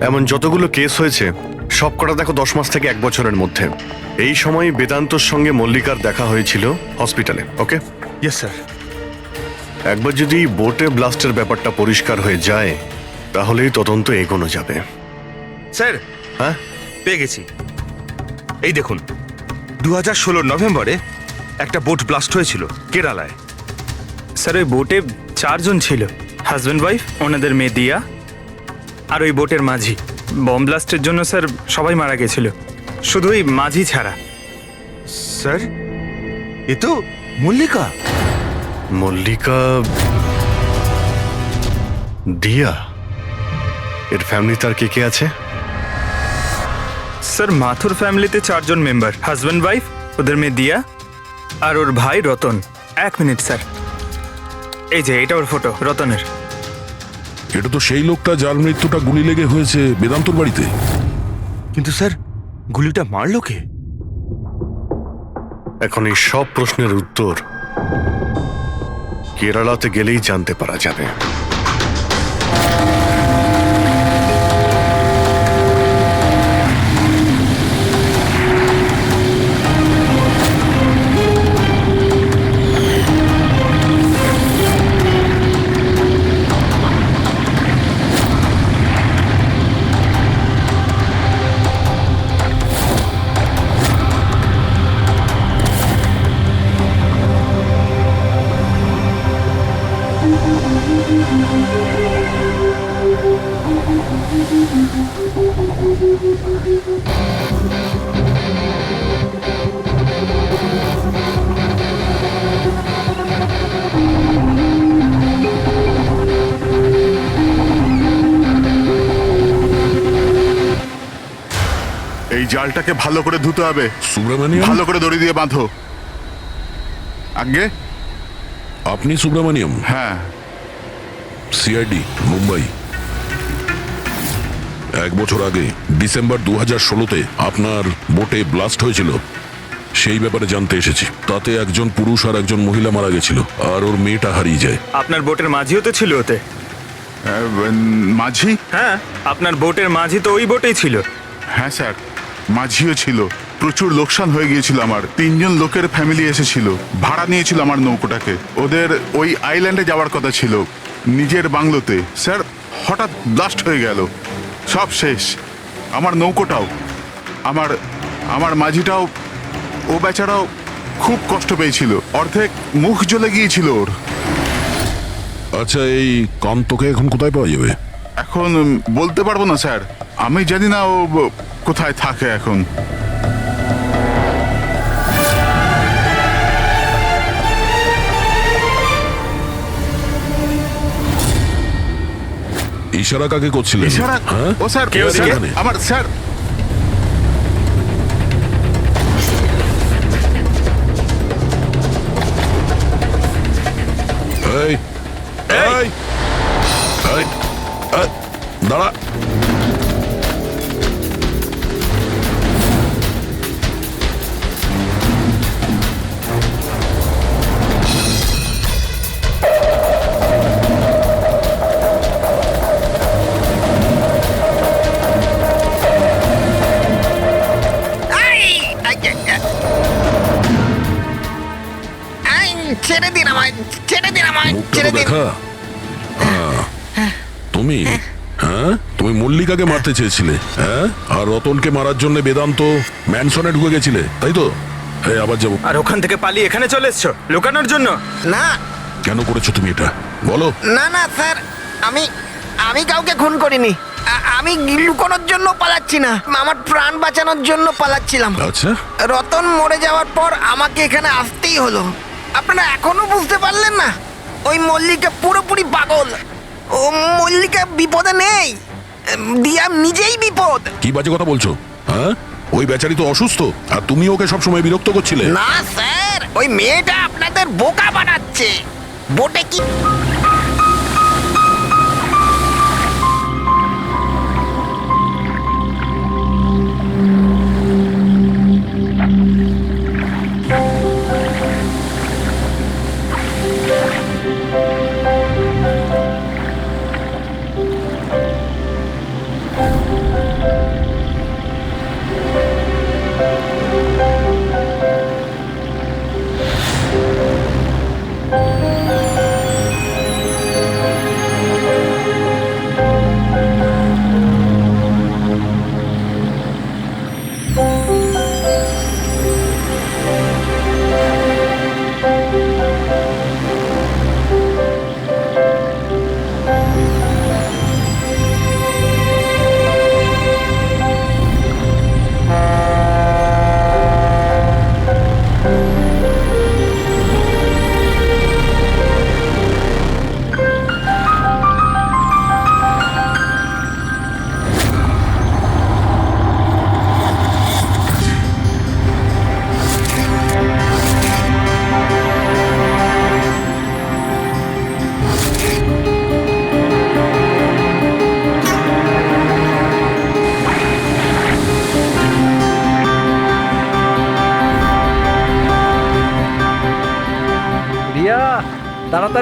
এমন যতগুলো কেস হয়েছে সব কটা দেখো 10 মাস থেকে 1 বছরের মধ্যে। এই সময় বেদান্তর সঙ্গে মল্লিকার দেখা হয়েছিল হসপিটালে। ওকে? Yes sir. একবার যদি বোটে ব্লাস্টের ব্যাপারটা পরিষ্কার হয়ে যায় তাহলেই তদন্ত এগোনো যাবে। স্যার, হ্যাঁ, পেয়ে গেছি। এই দেখুন, 2016 নভেম্বরে একটা বোট ব্লাস্ট হয়েছিল কেরালায়। স্যার ওই বোটে 4 জন ছিল, হাজব্যান্ড ওয়াইফ, ওনাদের মেয়ে দিয়া, আর ওই বোটের মাঝি। বম ব্লাস্টের জন্য স্যার সবাই মারা গেছিল, শুধু ওই মাঝি ছাড়া। স্যার, এ তো মল্লিকা। মল্লিকা, দিয়া, এর ফ্যামিলি তার কে কে আছে? স্যার মাথুর ফ্যামিলিতে 4 জন মেম্বার, হাজব্যান্ড ওয়াইফ, ওদের মেয়ে দিয়া, আর ওর ভাই রতন। 1 মিনিট স্যার, এই যে এটা ওর ফটো, রতনের। এটা তো সেই লোকটা যার মৃত্যুটা গুলি লেগে হয়েছে বেদান্তর বাড়িতে। কিন্তু স্যার, গুলিটা মারলো কে? এখন এই সব প্রশ্নের উত্তর কেরালাতে গেলেই জানতে পারা যাবে। এই জালটাকে ভালো করে ধুতে হবে। সুব্রমণিয়াম, ভালো করে দড়ি দিয়ে বাঁধো। আগে আপনি সুব্রমণিয়াম? হ্যাঁ, সিআইডি, মুম্বাই। 1 বছর আগে ডিসেম্বর 2016-তে আপনার বোটে ব্লাস্ট হয়েছিল, সেই ব্যাপারে জানতে এসেছি। তাতে একজন পুরুষ আর একজন মহিলা মারা গেছিল, আর ওর মেয়েটা হারিয়ে যায়। আপনার বোটের মাঝিও তো ছিল ওতে। মাঝি? হ্যাঁ, আপনার বোটের মাঝি তো ওই বোটেই ছিল। হ্যাঁ স্যার, মাঝিও ছিল। প্রচুর লোকসান হয়ে গিয়েছিল আমার। 3 জন লোকের ফ্যামিলি এসেছিল, ভাড়া নিয়েছিল আমার নৌকোটাকে। ওদের ওই আইল্যান্ডে যাওয়ার কথা ছিল, নিজের বাংলোতে। স্যার, হঠাৎ ব্লাস্ট হয়ে গেল, সব শেষ। আমার নৌকোটাও, আমার আমার মাঝিটাও, ও বেচারাও খুব কষ্ট পেয়েছিল। অর্ধেক মুখ জ্বলে গিয়েছিল ওর। আচ্ছা, এই কান্তকে এখন কোথায় পাওয়া যাবে? এখন বলতে পারবো না স্যার, আমি জানি না ও কোথায় থাকে এখন। ইশারা কাকে করছিলেন? ইশারা? হ্যাঁ? ও স্যার, কে ওদিকে? স্যার, আমার স্যার। এই, এই, এই, এই, দাঁড়া। ছেড়ে দিন আমায়, ছেড়ে দিন আমায়, মুখটা ছেড়ে তো দিন। দেখা। তুমি, হ্যাঁ, তুমি মল্লিকাকে মারতে চেয়েছিলে, হ্যাঁ, আর রতনকে মারার জন্য বেদান্ত ম্যানসনে ঢুকে গেছিলে, তাই তো? হ্যাঁ, আবার যাবো। আর ওখান থেকে পালিয়ে এখানে চলে এসছো লুকানোর জন্য? না কেন করেছো তুমি এটা, বলো? না না স্যার, আমি আমি কাউকে খুন করিনি। আমি লুকোনোর জন্য পালাচ্ছি না, আমার প্রাণ বাঁচানোর জন্য পালাচ্ছিলাম। আচ্ছা, রতন মরে যাওয়ার পর আমাকে এখানে আসতেই হলো। আপনারা এখনো বুঝতে পারলেন না? ওই মল্লিকা পুরোপুরি পাগল। ও মল্লিকা বিপদে নেই, দিয়া নিজেই বিপদ। কি বাজে কথা বলছো? হ্যাঁ, ওই বেচারি তো অসুস্থ, আর তুমি ওকে সবসময় বিরক্ত করছিলে। না স্যার, ওই মেয়েটা আপনাদের বোকা বানাচ্ছে। বোটে কি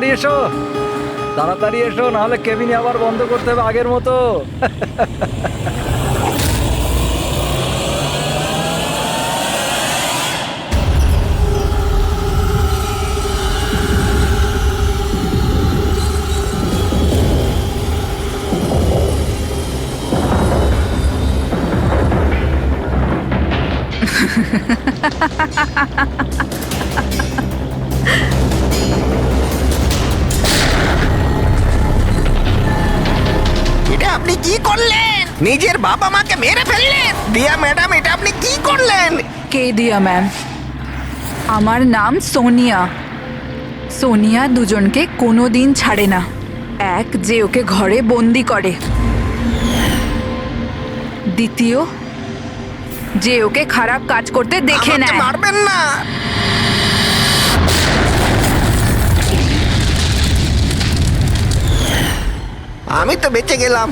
তাড়াতাড়ি এসো, তাড়াতাড়ি এসো, নাহলে কেবিনে আবার বন্ধ করতে হবে আগের মতো। এটা আপনি কি করলেন? নিজের বাবা মাকে মেরে ফেললেন। দিয়া ম্যাডাম, এটা আপনি কি করলেন? কে দিয়া ম্যাম? আমার নাম সোনিয়া। সোনিয়া দুজনকে কোনো দিন ছাড়ে না। এক, যে ওকে ঘরে বন্দি করে। দ্বিতীয়, যে ওকে খারাপ কাজ করতে দেখে আমাকে নেয়। মারবেন না। আমি তো বেঁচে গেলাম,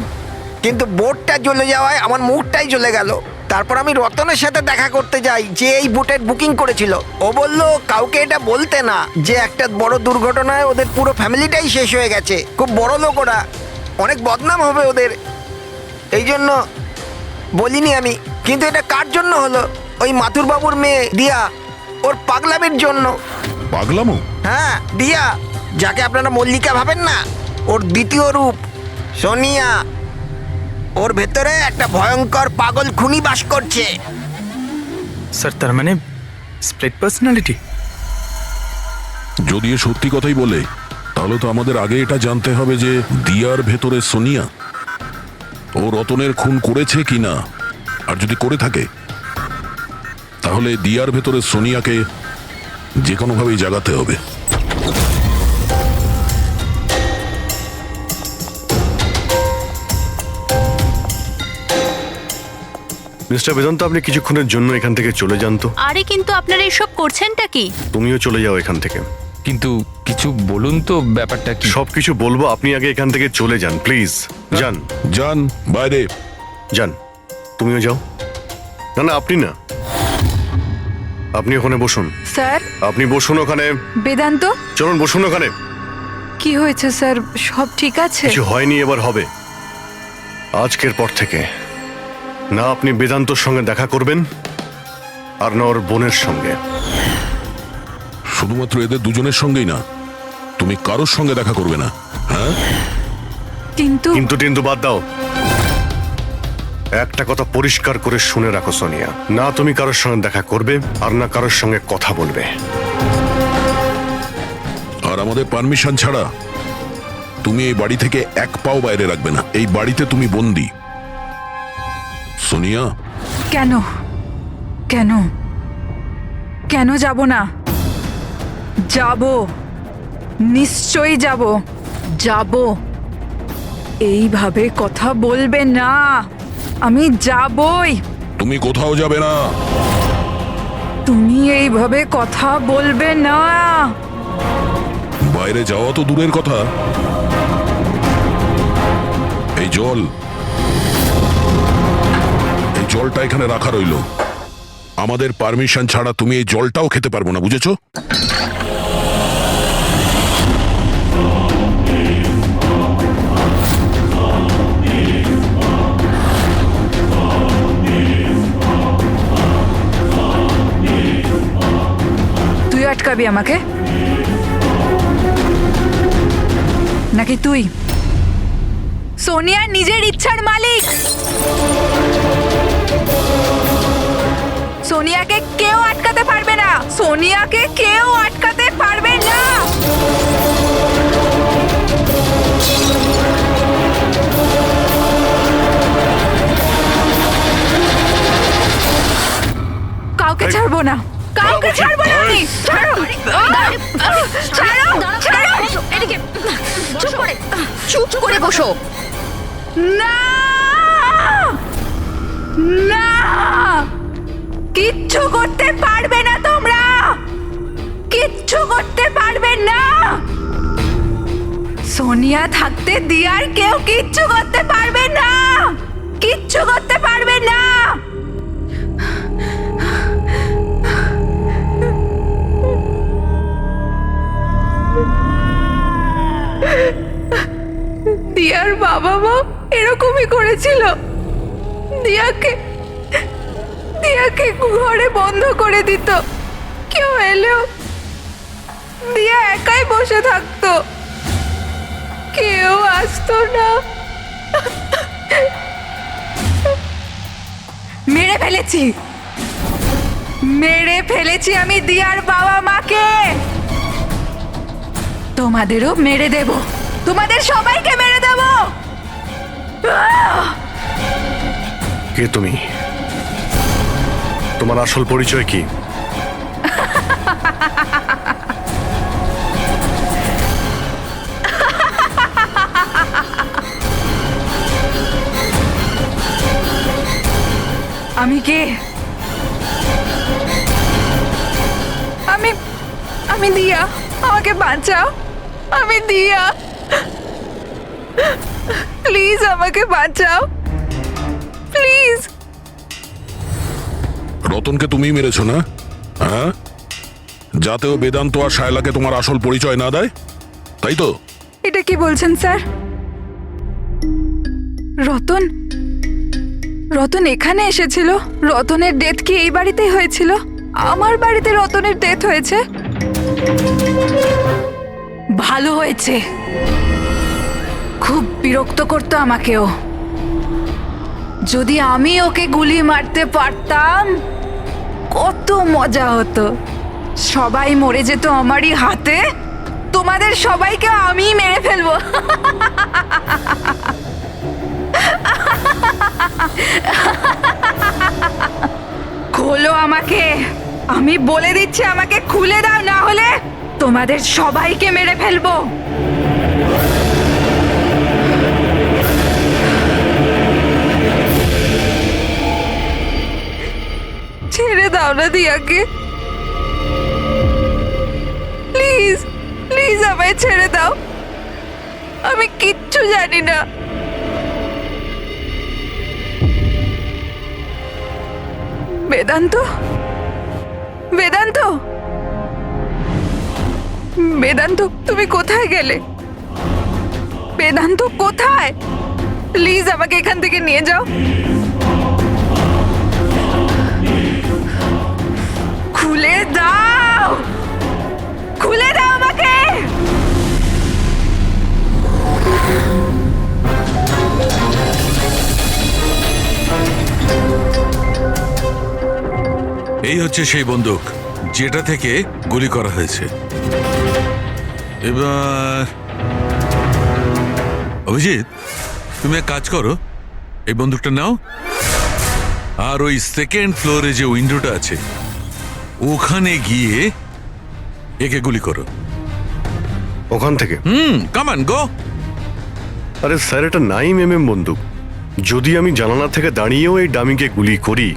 কিন্তু বোটটা জ্বলে যাওয়ায় আমার মুখটাই জ্বলে গেল। তারপর আমি রতনের সাথে দেখা করতে যাই, যে এই বোটের বুকিং করেছিল। ও বলল কাউকে এটা বলতে না, যে একটা বড় দুর্ঘটনায় ওদের পুরো ফ্যামিলিটাই শেষ হয়ে গেছে। খুব বড় লোক ওরা, অনেক বদনাম হবে ওদের, এই জন্য বলিনি আমি। কিন্তু এটা কার জন্য হলো? ওই মাথুর বাবুর মেয়ে দিয়া, ওর পাগলামির জন্য। পাগলামো? হ্যাঁ, দিয়া, যাকে আপনারা মল্লিকা ভাবেন না, ওর দ্বিতীয় রূপ সোনিয়া। ওর ভেতরে একটা ভয়ঙ্কর পাগল খুনি বাস করছে। স্যার তার মানে স্প্লিট পার্সোনালিটি? যদি এ সত্যি কথাই বলে, তাহলে তো আমাদের আগে এটা জানতে হবে যে দিয়ার ভেতরে সোনিয়া ও রতনের খুন করেছে কিনা। আর যদি করে থাকে, তাহলে দিয়ার ভেতরে সোনিয়াকে যে কোনোভাবেই জাগাতে হবে। মিস্টার বেদান্ত, আপনি কিছুক্ষণের জন্য এখান থেকে চলে যান তো। আরে কিন্তু আপনারা এসব করছেনটা কি? তুমিও চলে যাও এখান থেকে। কিন্তু কিছু বলুন তো, ব্যাপারটা কি? সবকিছু বলবো, আপনি আগে এখান থেকে চলে যান প্লিজ। যান যান বাইরে। যান, তুমিও যাও। না না, আপনি না, আপনি ওখানে বসুন। স্যার, আপনি বসুন ওখানে। বেদান্ত, চলুন বসুন ওখানে। কি হয়েছে স্যার? সব ঠিক আছে? কিছু হয়নি, এবার হবে। আজকের পর থেকে না আপনি বেদান্তর সঙ্গে দেখা করবেন, আর না ওর বোনের সঙ্গে। শুধুমাত্র এদের দুজনের সঙ্গেই না, তুমি কারোর সঙ্গে দেখা করবে না। হ্যাঁ, কিন্তু কিন্তু বাদ দাও। একটা কথা পরিষ্কার করে শুনে রাখো সোনিয়া, না তুমি কারোর সঙ্গে দেখা করবে, আর না কারোর সঙ্গে কথা বলবে। আর আমাদের পারমিশন ছাড়া তুমি এই বাড়ি থেকে এক পাও বাইরে রাখবে না। এই বাড়িতে তুমি বন্দি। সোনিয়া, কেন কেন কেন যাব না? যাব, নিশ্চয়ই যাব, যাব। এইভাবে কথা বলবে না, আমি যাবই। তুমি কোথাও যাবে না। তুমি এইভাবে কথা বলবে না। বাইরে যাওয়া তো দূরের কথা, এই জলটা এখানে রাখা রইল। আমাদের পারমিশন ছাড়া তুমি এই জলটাও খেতে পারবো না, বুঝেছো? তুই আটকাবি আমাকে নাকি তুই? সোনিয়া নিজের ইচ্ছার মালিক। সোনিয়াকে কেউ আটকাতে পারবে না। সোনিয়াকে কেউ আটকাতে পারবে না। কাউকে ছাড়বো না, কাউকে ছাড়বো না আমি। ছাড়ো, ছাড়ো, ছাড়ো। এদিকে চুপ করে বসো। না, না, কিচ্ছু করতে পারবে না তোমরা, কিচ্ছু করতে পারবে না। সোনিয়া থাকতে দিয়ার কেউ কিচ্ছু করতে পারবে না, কিচ্ছু করতে পারবে না। বাবা এরকমই করেছিল। দিয়াকে ঘরে বন্ধ করে দিত। কেউ এলেও দিয়া একাই বসে থাকতো, কেউ আসতো না। মেরে ফেলেছি আমি দিয়ার বাবা মাকে। তোমাদেরও মেরে দেব, তোমাদের সবাইকে মেরে দেব। কে তুমি? তোমার আসল পরিচয় কি? আমি কে? আমি দিয়া, আমাকে বাঁচাও। আমি দিয়া, প্লিজ আমাকে বাঁচাও, প্লিজ। রতনকে তুমিই মেরেছো না? হ্যাঁ, যাতেও বেদান্ত আর শায়লাকে তোমার আসল পরিচয় না দেয়, তাই তো? এটা কি বলছেন স্যার? রতন এখানে এসেছিল? রতনের ডেথ কি এই বাড়িতেই হয়েছিল? আমার বাড়িতে রতনের ডেথ হয়েছে? ভালো হয়েছে। খুব বিরক্ত করতো আমাকেও। যদি আমি ওকে গুলি মারতে পারতাম কত মজা হতো। সবাই মরে যেত আমারই হাতে, তোমাদের সবাইকে আমিই মেরে ফেলবো। খোলো আমাকে, আমি বলে দিচ্ছি, আমাকে খুলে দাও, না হলে তোমাদের সবাইকে মেরে ফেলবো। ছেড়ে দাও না দিয়াকে, প্লিজ প্লিজ আমায় ছেড়ে দাও। আমি কিচ্ছু জানি না। বেদান্ত, বেদান্ত, বেদান্ত, তুমি কোথায় গেলে? বেদান্ত কোথায়? প্লিজ আমাকে এখান থেকে নিয়ে যাও। খুলে দাও, খুলে দাও আমাকে। এই হচ্ছে সেই বন্দুক যেটা থেকে গুলি করা হয়েছে। এবার অভিজিৎ, তুমি এক কাজ করো, এই বন্দুকটা নাও, আর ওই সেকেন্ড ফ্লোরে যে উইন্ডোটা আছে ওখানে গিয়ে একে গুলি করো। ওখান থেকে? Come on go. আরে স্যার, এটা 9mm বন্দুক। যদি আমি জানালা থেকে দাঁড়িয়েও এই ডামিকে গুলি করি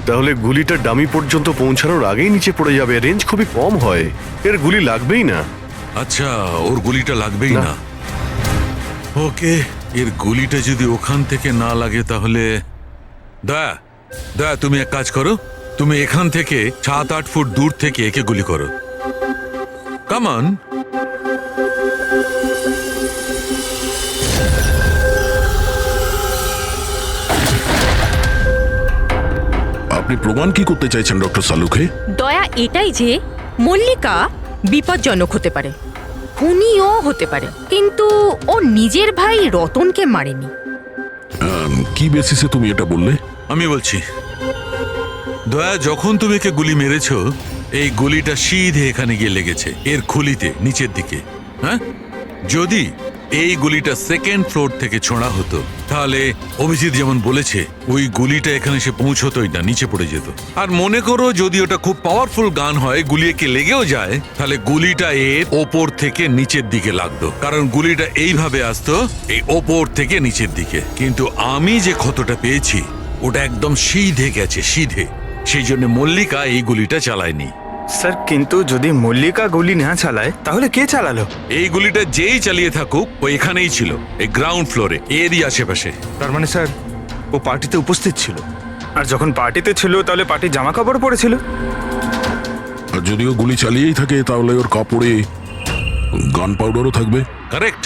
তাহলে গুলিটা ডামি পর্যন্ত পৌঁছানোর আগেই নিচে পড়ে যাবে। রেঞ্জ খুবই কম হয়, এর গুলি লাগবেই না। আচ্ছা, ওর গুলিটা লাগবেই না। ওকে, এর গুলিটা যদি ওখান থেকে না লাগে তাহলে দয়া তুমি এক কাজ করো, তুমি এখান থেকে 7-8 ফুট দূর থেকে একে গুলি করো। Come on. আপনি প্রমাণ কি করতে চাইছেন ডক্টর সালুখে? দয়া এটাই যে মল্লিকা বিপজ্জনক হতে পারে, খুনিও হতে পারে, কিন্তু ও নিজের ভাই রতনকে মারেনি। কি বেসিসে তুমি এটা বললে? আমি বলছি, দয়া, যখন তুমি একে গুলি মেরেছ এই গুলিটা সিধে এখানে গিয়ে লেগেছে এর খুলিতে নিচের দিকে। হ্যাঁ, যদি এই গুলিটা সেকেন্ড ফ্লোর থেকে ছোঁড়া হতো তাহলে অভিজিৎ যেমন বলেছে ওই গুলিটা এখানে এসে পৌঁছতোই না, নিচে পড়ে যেত। আর মনে করো যদি ওটা খুব পাওয়ারফুল গান হয়, গুলি একে লেগেও যায়, তাহলে গুলিটা এর ওপর থেকে নিচের দিকে লাগতো, কারণ গুলিটা এইভাবে আসতো এই ওপর থেকে নিচের দিকে। কিন্তু আমি যে ক্ষতটা পেয়েছি ওটা একদম সিধে গেছে, সিধে। সেই জন্য মল্লিকা এই গুলিটা চালায়নি। স্যার, কিন্তু যদি মল্লিকা গুলি না চালায় তাহলে কে চালালো? এই গুলিটা যেই চালিয়ে থাকুক ও এখানেই ছিল, এই গ্রাউন্ড ফ্লোরে, এরই আশেপাশে। তার মানে স্যার, ও পার্টিতে উপস্থিত ছিল। আর যখন পার্টিতে ছিল তাহলে পার্টির জামা কাপড় পরেছিল। আর যদিও গুলি চালিয়েই থাকে তাহলে ওর কাপড়ে গান পাউডারও থাকবে। কারেক্ট।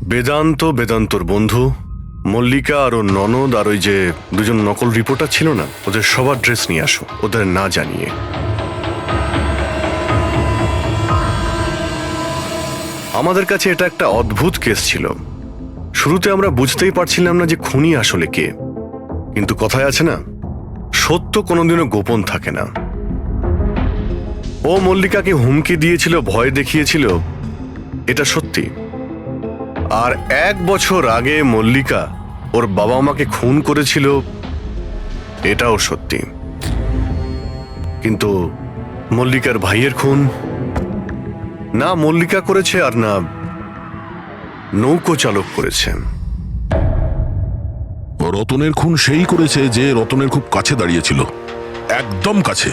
বেদান্তর বন্ধু মল্লিকা আর ওর ননদ আর ওই যে দুজন নকল রিপোর্টার ছিল না, ওদের সবার ড্রেস নিয়ে আসো, ওদের না জানিয়ে। আমাদের কাছে এটা একটা অদ্ভুত কেস ছিল। শুরুতে আমরা বুঝতেই পারছিলাম না যে খুনি আসলে কে, কিন্তু কথায় আছে না, সত্য কোনোদিনও গোপন থাকে না। ও মল্লিকাকে হুমকি দিয়েছিল, ভয় দেখিয়েছিল, এটা সত্যি। আর 1 বছর আগে মল্লিকা ওর বাবা মাকে খুন করেছিল, এটাও সত্যি। কিন্তু মল্লিকার ভাইয়ের খুন না মল্লিকা করেছে আর না নৌকো চালক করেছে। রতনের খুন সেই করেছে যে রতনের খুব কাছে দাঁড়িয়েছিল, একদম কাছে।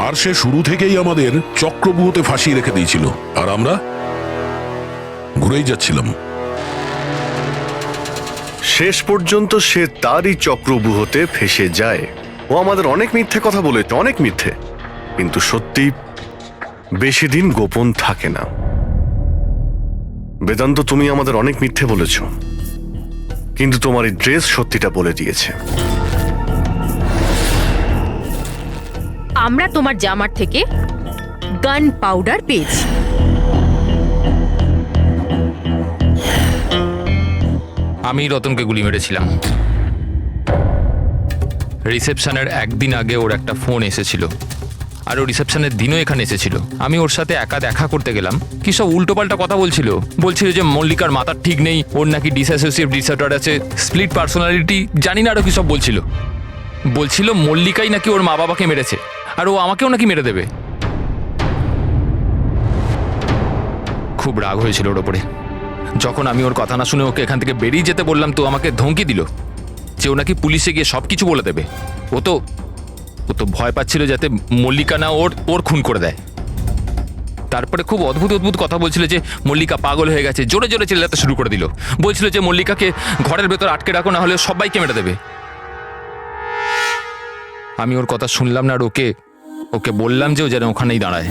আর সে শুরু থেকেই আমাদের চক্রব্যূহতে ফাঁসিয়ে রেখে দিয়েছিল, আর আমরা ঘুরেই যাচ্ছিলাম। শেষ পর্যন্ত সে তারই চক্রব্যূহতে ফেসে যায়। ও আমাদের অনেক মিথ্যে কথা বলেছে, অনেক মিথ্যে, কিন্তু সত্যি বেশি দিন গোপন থাকে না। বেদান্ত, তুমি আমাদের অনেক মিথ্যে বলেছ, কিন্তু তোমার এই ড্রেস সত্যিটা বলে দিয়েছে। আমরা তোমার জামার থেকে গান পাউডার পেয়েছি। আমি রতনকে গুলি মেরেছিলাম। রিসেপশনের একদিন আগে ওর একটা ফোন এসেছিল, আর ও রিসেপশনের দিনও এখানে এসেছিল। আমি ওর সাথে একা দেখা করতে গেলাম, কি সব উল্টোপাল্টা কথা বলছিল যে মল্লিকার মাথার ঠিক নেই, ওর নাকি ডিসঅ্যাসোসিয়েট ডিসঅর্ডার আছে, স্প্লিট পার্সোনালিটি, জানি না আরো কি সব বলছিল মল্লিকাই নাকি ওর মা বাবাকে মেরেছে, আর ও আমাকেও নাকি মেরে দেবে। খুব রাগ হয়েছিল ওর ওপরে। যখন আমি ওর কথা না শুনে ওকে এখান থেকে বেরিয়ে যেতে বললাম, তো আমাকে ধমকি দিল যে ও নাকি পুলিশে গিয়ে সব কিছু বলে দেবে। ও তো ভয় পাচ্ছিল যাতে মল্লিকা না ওর খুন করে দেয়। তারপরে খুব অদ্ভুত কথা বলছিল যে মল্লিকা পাগল হয়ে গেছে, জোরে জোরে চিল্লাতে শুরু করে দিল। বলছিল যে মল্লিকাকে ঘরের ভেতর আটকে রাখো, না হলে সবাইকে মেরে দেবে। আমি ওর কথা শুনলাম না, আর ওকে বললাম যে ও যেন ওখানেই দাঁড়ায়।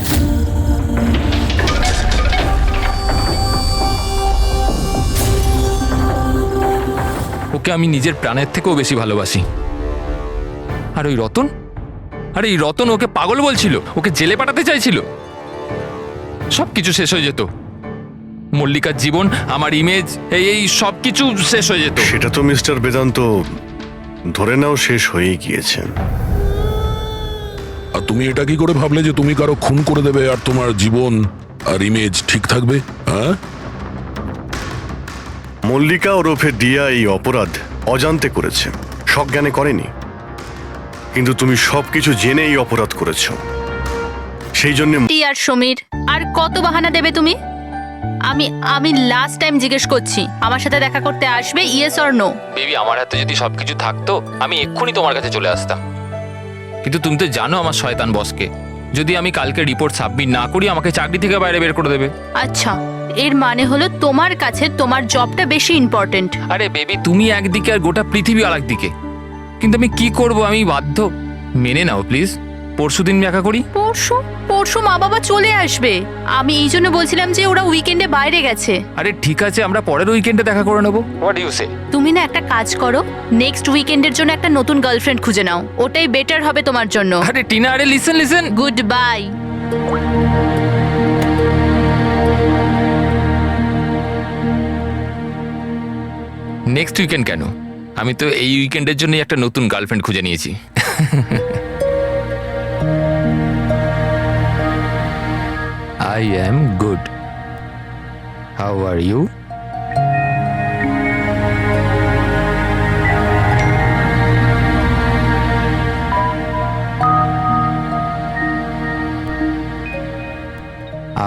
ওকে আমি নিজের প্রাণের থেকেও বেশি ভালোবাসি। আর ওই রতন, আরে এই রতন ওকে পাগল বলছিল, ওকে জেলে পাঠাতে চাইছিল। সবকিছু শেষ হয়ে যেত, মল্লিকার জীবন, আমার ইমেজ, এই সব কিছু শেষ হয়ে যেত। সেটা তো মিস্টার বেদান্ত ধরে নাও শেষ হয়ে গিয়েছে। আর তুমি এটা কি করে ভাবলে যে তুমি কারো খুন করে দেবে আর তোমার জীবন আর ইমেজ ঠিক থাকবে? হ্যাঁ, মল্লিকা ওরফে দিয়া এই অপরাধ অজান্তে করেছে, সজ্ঞানে করেনি। কিন্তু তুমি সবকিছু জেনে এই অপরাধ করেছো, সেই জন্য। আর সমীর, আর কত বাহানা দেবে তুমি? আমি লাস্ট টাইম জিজ্ঞেস করছি, আমার সাথে দেখা করতে আসবে, ইয়েস অর নো? বেবি, আমার হাতে যদি সবকিছু থাকতো আমি এক্ষুনি তোমার কাছে চলে আসতাম, কিন্তু তুমি তো জানো আমার শয়তান বসকে। যদি আমি কালকে রিপোর্ট সাবমিট না করি, আমাকে চাকরি থেকে বাইরে বের করে দেবে। আচ্ছা, এর মানে হলো তোমার কাছে তোমার জবটা বেশি ইম্পর্টেন্ট। আরে বেবি, তুমি একদিকে আর গোটা পৃথিবী আর একদিকে, কিন্তু আমি কি করব? আমি বাধ্য। মেনে নাও প্লিজ, পরশুদিন দেখা করি। পরশু মা বাবা চলে আসবে। আমি এই জন্য বলছিলাম যে ওরা উইকেন্ডে বাইরে গেছে। আরে ঠিক আছে, আমরা পরের উইকেন্ডে দেখা করে নেবো। হোয়াট ইউ সে? তুমি না একটা কাজ করো, নেক্সট উইকেন্ডের জন্য একটা নতুন গার্লফ্রেন্ড খুঁজে নাও, ওটাই বেটার হবে তোমার জন্য। আরে টিনা, আরে listen. Good bye. Next weekend কেন? আমি তো এই উইকেন্ডের জন্য একটা নতুন গার্লফ্রেন্ড খুঁজে নিয়েছি। I am good. How are you?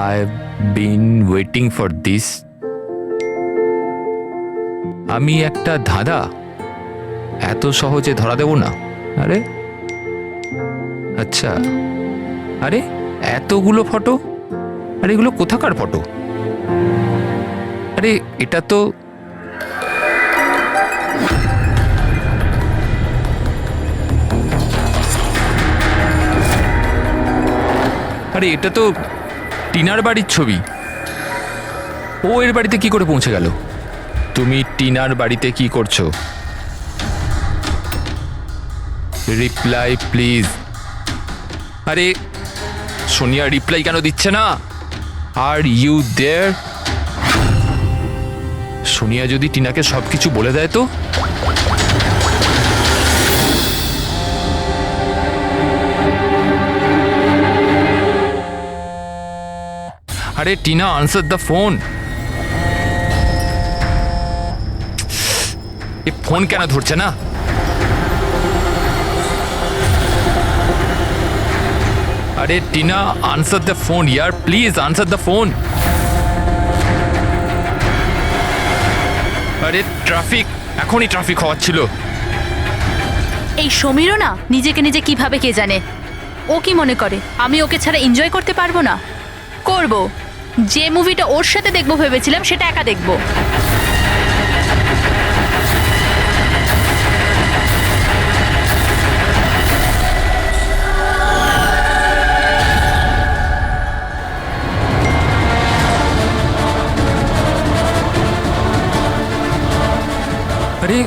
I've been waiting for this. আমি একটা ধাঁধা এত সহজে ধরা দেব না। আরে আচ্ছা, আরে এতগুলো ফটো, আরে এগুলো কোথাকার ফটো? আরে এটা তো টিনার বাড়ির ছবি। ও এর বাড়িতে কি করে পৌঁছে গেল? তুমি টিনার বাড়িতে কি করছো? Reply please. আরে সোনিয়া রিপ্লাই কেন দিচ্ছে না? Are you there? সোনিয়া যদি টিনাকে সবকিছু বলে দেয় তো? আরে Tina, answer the phone. A phone কেন ধরছে না? আরে Tina, answer the phone year, please answer the phone. আরে ট্রাফিক, এখনই ট্রাফিক হওয়াচ্ছিল। এই সমীরও না নিজেকে নিজে কিভাবে কে জানে। ও কি মনে করে আমি ওকে ছাড়া এনজয় করতে পারবো না? করব। যে মুভিটা ওর সাথে দেখবো ভেবেছিলাম সেটা একা দেখবো। আরে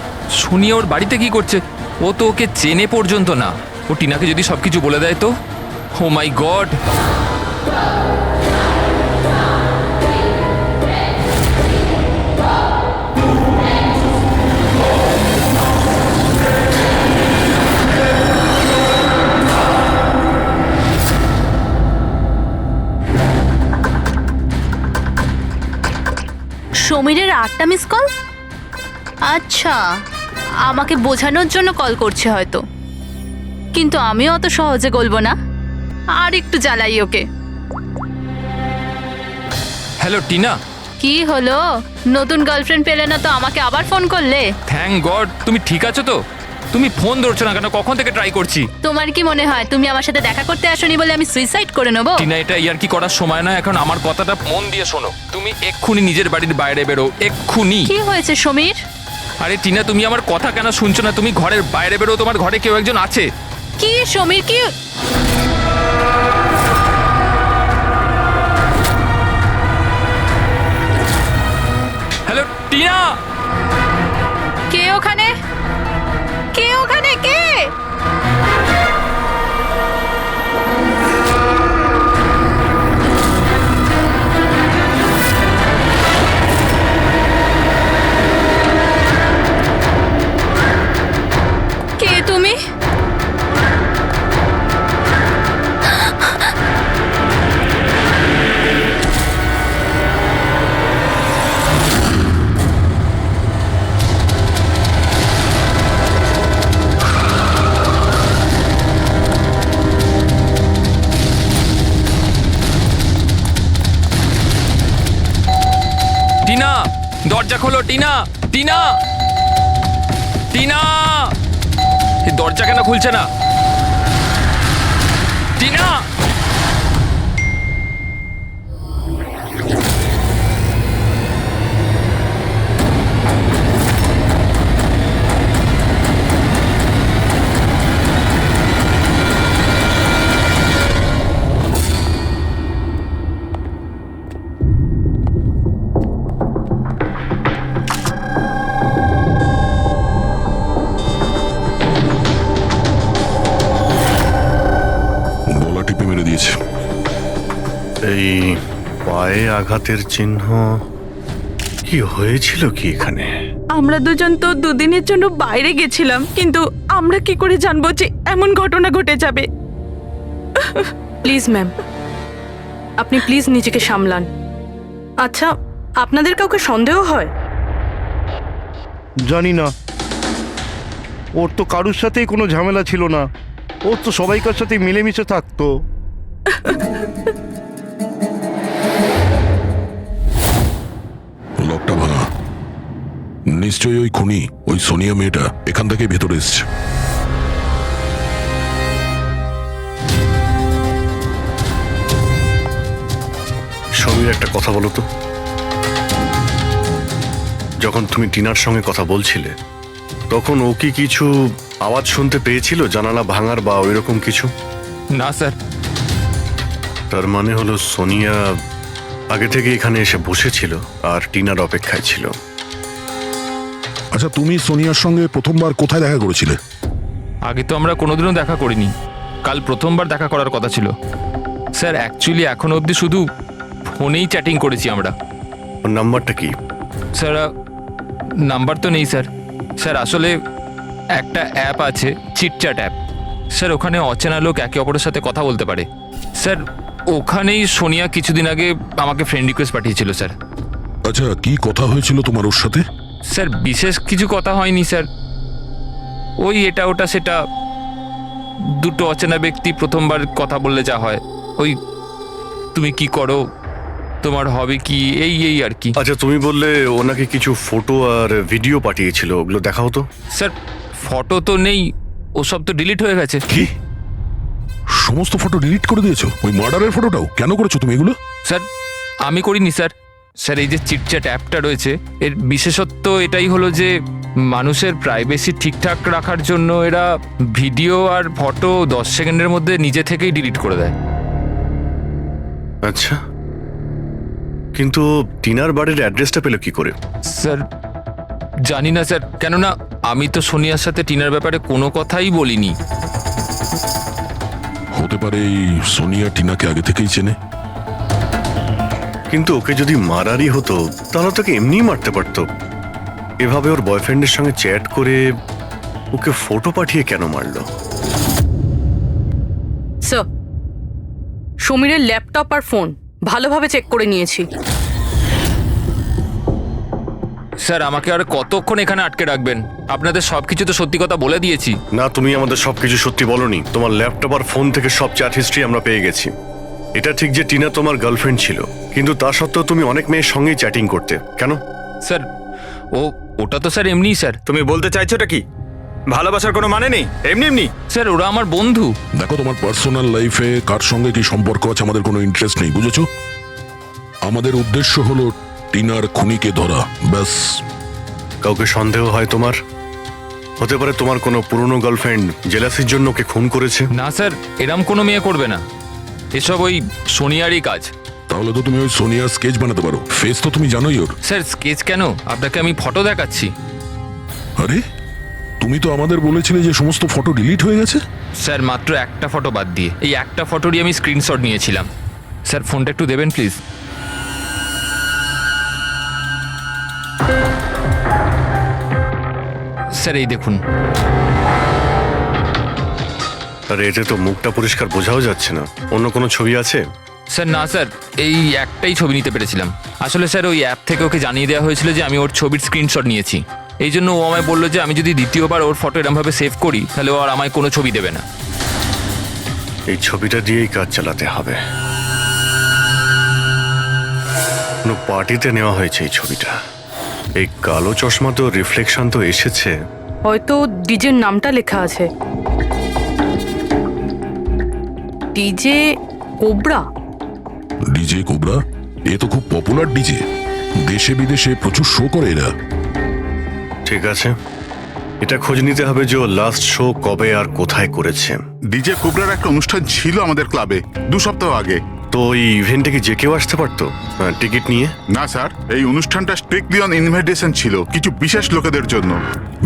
সোনিয়া ওর বাড়িতে কি করছে? ও তো ওকে চেনে পর্যন্ত না। ও টিনাকে যদি সবকিছু বলে দেয় তো? Oh my god! সমীরের 8টা মিস কল? আচ্ছা, আমাকে বোঝানোর জন্য কল করছে হয়তো, কিন্তু আমিও অত সহজে গলবো না। আর একটু জ্বালাই ওকে। হ্যালো টিনা। কি হলো? নতুন গার্লফ্রেন্ড পেলে না তো আমাকে আবার ফোন করলে? থ্যাংক গড, তুমি ঠিক আছো তো? তুমি ফোন ধরছো না কেন? কখন থেকে ট্রাই করছি। তোমার কি মনে হয় তুমি আমার সাথে দেখা করতে আসোনি বলে আমি সুইসাইড করে নেবো? টিনা, এটা ইয়ার কি করার সময় না এখন। আমার কথাটা মন দিয়ে শোনো। তুমি এক্ষুনি নিজের বাড়ির বাইরে বেরো, এক্ষুনি। কি হয়েছে সমীর? আরে টিনা, তুমি আমার কথা কেন শুনছো না? তুমি ঘরের বাইরে বেরো, তোমার ঘরে কেউ একজন আছে। কি সমীর, কি? হ্যালো টিনা। কে ওখানে? কে ওখানে? কে? কে তুমি? টিনা, দরজা খোলো। টিনা, টিনা, টিনা, এই দরজা কেন খুলছে না? টিনা। গলা টিপে মেরে দিয়েছে। এই পায়ে আঘাতের চিহ্ন কি হয়েছিল কি এখানে? আমরা দুজন তো দুদিনের জন্য বাইরে গেছিলাম, কিন্তু আমরা কি করে জানবো যে এমন ঘটনা ঘটে যাবে? প্লিজ ম্যাম, আপনি প্লিজ নিজেকে সামলান। আচ্ছা, আপনাদের কাউকে সন্দেহ হয়? জানি না, ওর তো কারুর সাথেই কোনো ঝামেলা ছিল না। ওর তো সবাইকার সাথে মিলেমিশে থাকতো। লকটা ভাঙা। নিশ্চয়ই ওই খুনি, ওই সোনিয়া মেয়েটা এখান থেকে ভেতরে এসছে। সমীর, একটা কথা বলো তো। যখন তুমি টিনার সঙ্গে কথা বলছিলে তখন ও কি কিছু আওয়াজ শুনতে পেয়েছিল, জানালা ভাঙার বা ওইরকম কিছু? না স্যার। তার মানে হলো সোনিয়া আগে থেকে এখানে এসে বসেছিল আর টিনার অপেক্ষায় ছিল। আচ্ছা, তুমি সোনিয়ার সঙ্গে প্রথমবার কোথায় দেখা করেছিলে? আগে তো আমরা কোনোদিনও দেখা করিনি, কাল প্রথমবার দেখা করার কথা ছিল স্যার। অ্যাকচুয়ালি এখনো অবধি শুধু ফোনেই চ্যাটিং করেছি আমরা। ওর নাম্বারটা কি? স্যার নাম্বার তো নেই স্যার। স্যার আসলে একটা অ্যাপ আছে, চিটচ্যাট অ্যাপ স্যার, ওখানে অচেনা লোক একে অপরের সাথে কথা বলতে পারে স্যার। ওখানেই সোনিয়া কিছুদিন আগে আমাকে ফ্রেন্ড রিকোয়েস্ট পাঠিয়েছিল স্যার। আচ্ছা, কি কথা হয়েছিল তোমার ওর সাথে? স্যার বিশেষ কিছু কথা হয়নি স্যার, ওই এটা ওটা সেটা, দুটো অচেনা ব্যক্তি প্রথমবার কথা বললে যা হয়, ওই তুমি কি করো, তোমার হবে কি, এই এই আর কি। আচ্ছা, তুমি বললে ওনাকে কিছু ফটো আর ভিডিও পাঠিয়েছিল, ওগুলো দেখা হতো? স্যার ফটো তো নেই, ওসব তো ডিলিট হয়ে গেছে। কি সমস্ত ফটো ডিলিট করে দিয়েছো? ওই মার্ডারের ফটোটাও কেন করেছো তুমি এগুলো? স্যার আমি করিনি স্যার। স্যার এই যে চিটচ্যাট অ্যাপটা রয়েছে, এর বিশেষত্ব এটাই হলো যে মানুষের প্রাইভেসি ঠিকঠাক রাখার জন্য এরা ভিডিও আর ফটো 10 সেকেন্ডের মধ্যে নিজে থেকেই ডিলিট করে দেয়। আচ্ছা, কিন্তু টিনার বাড়ির অ্যাড্রেসটা পেলো কি করে? স্যার জানি না স্যার, কেননা আমি তো সোনিয়ার সাথে টিনার ব্যাপারে কোনো কথাই বলিনি। হতে পারে এই সোনিয়া টিনাকে আগে থেকেই চেনে। কিন্তু ওকে যদি মারারই হতো তাহলে তোকে এমনিই মারতে পারতো। এভাবে ওর বয়ফ্রেন্ডের সঙ্গে চ্যাট করে ওকে ফটো পাঠিয়ে কেন মারলো? স্যার, সমীরের ল্যাপটপ আর ফোন ভালোভাবে চেক করে নিয়েছি। স্যার আমাকে আর কতক্ষণ এখানে আটকে রাখবেন? আপনাদের সবকিছু তো সত্যি কথা বলে দিয়েছি। না, তুমি আমাদের সবকিছু সত্যি বলনি। তোমার ল্যাপটপ আর ফোন থেকে সব চ্যাট হিস্ট্রি আমরা পেয়ে গেছি। এটা ঠিক যে টিনা তোমার গার্লফ্রেন্ড ছিল, কিন্তু তা সত্ত্বেও তুমি অনেক মেয়ের সঙ্গেই চ্যাটিং করতে, কেন? স্যার ওটা তো স্যার এমনিই স্যার। তুমি বলতে চাইছোটা কি? ভালোবাসার কোনো মানে নেই, এমনি এমনি? স্যার ওরা আমার বন্ধু। দেখো, তোমার পার্সোনাল লাইফে কার সঙ্গে কি সম্পর্ক আছে আমাদের কোনো ইন্টারেস্ট নেই, বুঝেছো? আমাদের উদ্দেশ্য হলো টিনার খুনিকে ধরা, ব্যাস। কাউকে সন্দেহ হয় তোমার? হতে পারে তোমার কোনো পুরনো গার্লফ্রেন্ড জেলাসির জন্য ওকে খুন করেছে। না স্যার, এরম কোনো মেয়ে করবে না, এসব ওই সোনিয়ারই কাজ। তাহলে তো তুমি ওই সোনিয়ার স্কেচ বানাতে পারো, ফেস তো তুমি জানোই ওর। স্যার স্কেচ কেন, আপনাকে আমি ফটো দেখাচ্ছি। আরে, তুমি তো আমাদের বলেছিলে যে সমস্ত ফটো ডিলিট হয়ে গেছে। স্যার মাত্র একটা ফটো বাদ দিয়ে, এই একটা ফটোরই আমি স্ক্রিনশট নিয়েছিলাম। স্যার ফোনটা একটু দেবেন প্লিজ। স্যার এই দেখুন। আরে এতে তো মুখটা পরিষ্কার বোঝাও যাচ্ছে না, অন্য কোনো ছবি আছে? স্যার না স্যার, এই একটাই ছবি নিতে পেরেছিলাম। আসলে স্যার ওই অ্যাপ থেকে ওকে জানিয়ে দেওয়া হয়েছিল যে আমি ওর ছবির স্ক্রিনশট নিয়েছি, এই জন্য ও আমায় বললো যে আমি যদি দ্বিতীয়বার ওর ফটো এরমভাবে সেভ করি তাহলে ও আর আমায় কোনো ছবি দেবে না। এই ছবিটা দিয়েই কাজ চালাতে হবে। কোনো পার্টিতে নেওয়া হয়েছে এই ছবিটা। এই কালো চশমা তো রিফ্লেকশন তো এসেছে। হয়তো ডিজের নামটা লেখা আছে, ডিজে কোবরা। DJ Cobra? এ তো খুব পপুলার ডিজে, দেশে বিদেশে প্রচুর শো করে এরা। ঠিক আছে, এটা খোঁজ নিতে হবে যে ও লাস্ট শো কবে আর কোথায় করেছে। ডিজে কোবরার একটা অনুষ্ঠান ছিল আমাদের ক্লাবে 2 সপ্তাহ আগে। তো এই ইভেন্টে কি যে কেউ আসতে পারতো টিকিট নিয়ে? না স্যার, এই অনুষ্ঠানটা স্ট্রিক্টলি অন ইনভাইটেশন ছিল, কিছু বিশেষ লোকেদের জন্য।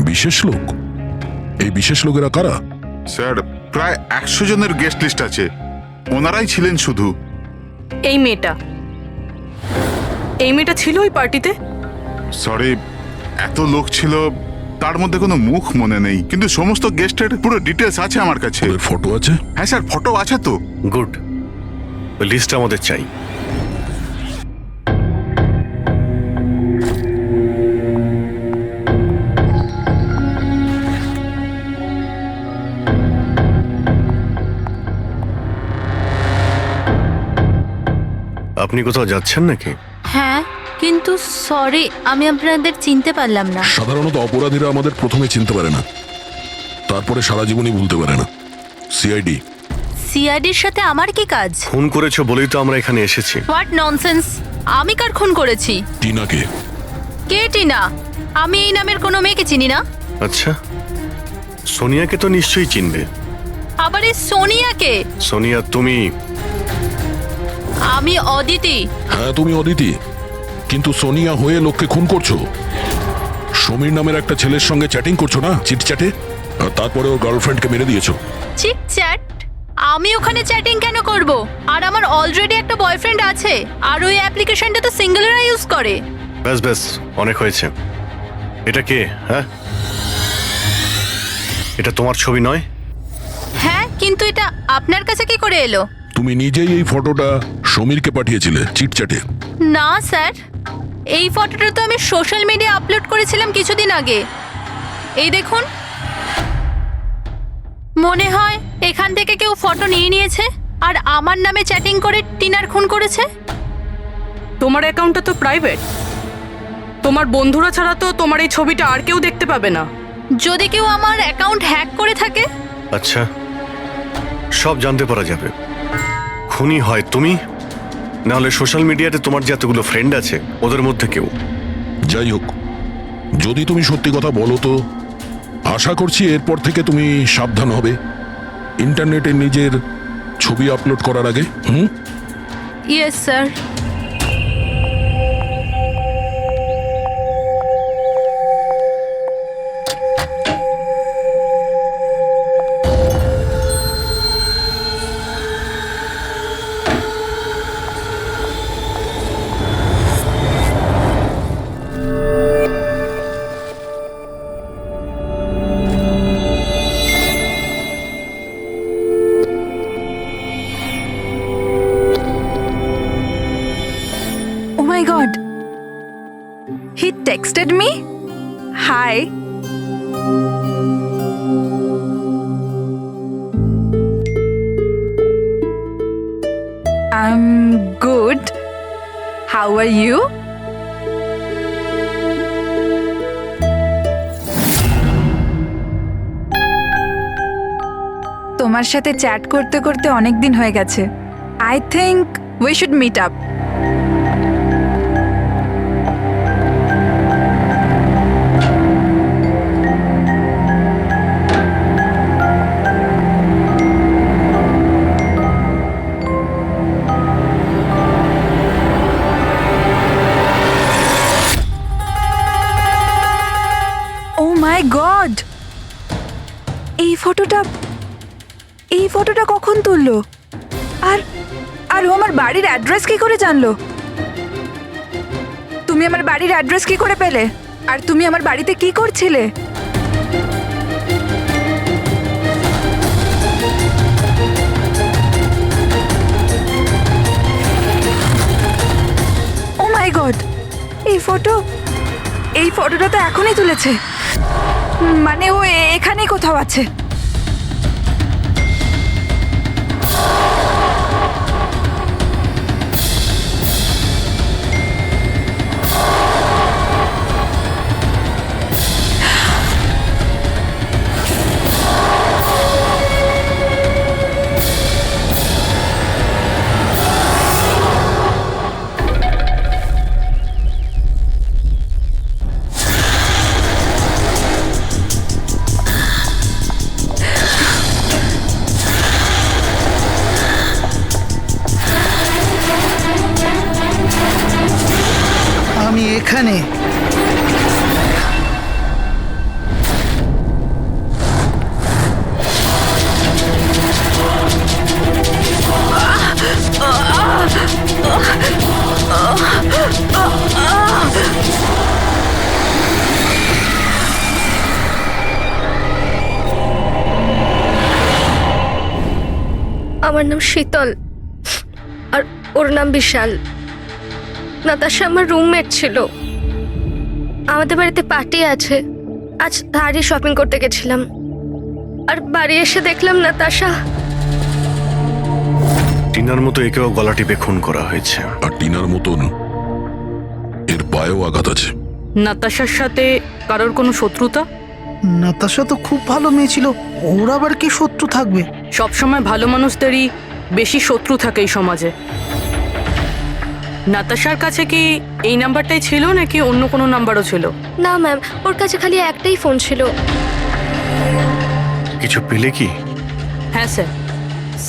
বিশেষ লোক? এই বিশেষ লোকেরা কারা? স্যার প্রায় 100 জনের গেস্ট লিস্ট আছে, ওনারাই ছিলেন শুধু। এই মেয়েটা ছিল ওই পার্টিতে? সরি, এত লোক ছিল, তার মধ্যে কোনো মুখ মনে নেই, কিন্তু সমস্ত গেস্টের পুরো ডিটেলস আছে আমার কাছে। ফটো আছে? হ্যাঁ স্যার, ফটো আছে তো। গুড, ওই লিস্টটা আমাদের চাই। আপনি কোথাও যাচ্ছেন নাকি? হ্যাঁ, কিন্তু সরি, আমি আপনাদের চিনতে পারলাম না। সাধারণত অপরাধীরা আমাদের প্রথমে চিনতে পারে না, তারপরে সারা জীবনই ভুলতে পারে না। সিআইডি। সিআইডির সাথে আমার কি কাজ? খুন করেছো বলেই তো আমরা এখানে এসেছি। What nonsense! আমি কার খুন করেছি? টিনাকে। কে টিনা? আমি এই নামের কোনো মেয়েকে চিনি না। আচ্ছা, সোনিয়াকে তো নিশ্চয়ই চিনবে। আবার এই সোনিয়াকে? সোনিয়া তুমি? আমি অদিতি। হ্যাঁ তুমি অদিতি, কিন্তু সোনিয়া হয়ে লোককে খুন করছো। সমীর নামের একটা ছেলের সঙ্গে চ্যাটিং করছো না, চিটচ্যাটে, আর তারপরে ওর গার্লফ্রেন্ডকে মেরে দিয়েছো। Cheat chat? আমি ওখানে চ্যাটিং কেন করব? আর আমার অলরেডি একটা বয়ফ্রেন্ড আছে, আর ওই অ্যাপ্লিকেশনটা তো সিঙ্গেলরা ইউজ করে। ব্যাস ব্যাস, অনেক হয়েছে। এটা কে? হ্যাঁ, এটা তোমার ছবি নয়? হ্যাঁ, কিন্তু এটা আপনার কাছে কি করে এলো? তুমি নিজেই এই ফটোটা সমীরকে পাঠিয়েছিলে চিটচ্যাটে। না স্যার, এই ফটোটা তো আমি সোশ্যাল মিডিয়া আপলোড করেছিলাম কিছুদিন আগে। এই দেখুন, মনে হয় এখান থেকে কেউ ফটো নিয়ে নিয়েছে আর আমার নামে চ্যাটিং করে টিনার খুন করেছে। তোমার অ্যাকাউন্টটা তো প্রাইভেট, তোমার বন্ধুরা ছাড়া তো তোমার এই ছবিটা আর কেউ দেখতে পাবে না। যদি কেউ আমার অ্যাকাউন্ট হ্যাক করে থাকে? আচ্ছা, সব জানতে পারা যাবে। খুনি হয় তুমি, না হলে সোশ্যাল মিডিয়াতে তোমার যে এতগুলো ফ্রেন্ড আছে ওদের মধ্যে কেউ। যাই হোক, যদি তুমি সত্যি কথা বলো তো আশা করছি এরপর থেকে তুমি সাবধান হবে ইন্টারনেটে নিজের ছবি আপলোড করার আগে। Yes sir. Oh my god. He texted me? Hi. I'm good. How are you? তোমার সাথে চ্যাট করতে করতে অনেক দিন হয়ে গেছে। I think we should meet up. Oh my god! এই ফটোটা কখন তুললো? আর ও আমার বাড়ির অ্যাড্রেস কি করে জানলো? তুমি আমার বাড়ির অ্যাড্রেস কি করে পেলে? আর তুমি আমার বাড়িতে কি করছিলে? ও মাই গড! এই ফটোটা তো এখনই তুলেছে। মানে ও এখানেই কোথাও আছে। আমি এখানে। আমার নাম শীতল আর ওর নাম বিশাল। নাতাশা আমার রুমমেট ছিল। আমাদের বাড়িতে পার্টি আছে, আজ তারই শপিং করতে গেছিলাম। আর বাড়ি এসে দেখলাম নাতাশা। টিনার মতো একেও গলা টিপে খুন করা হয়েছে। আর টিনার মতন এর পায়েও আঘাত আছে। নাতাশার সাথে কারোর কোনো শত্রুতা? নাতাশা তো খুব ভালো মেয়ে ছিল, ওর আবার কি শত্রু থাকবে? সবসময় ভালো মানুষদেরই বেশি শত্রু থাকে এই সমাজে। নাতাশার কাছে কি এই নাম্বারটাই ছিল নাকি অন্য কোনো নাম্বারও ছিল? না ম্যাম, ওর কাছে খালি একটাই ফোন ছিল। কিছু পেলে কি? হ্যাঁ স্যার।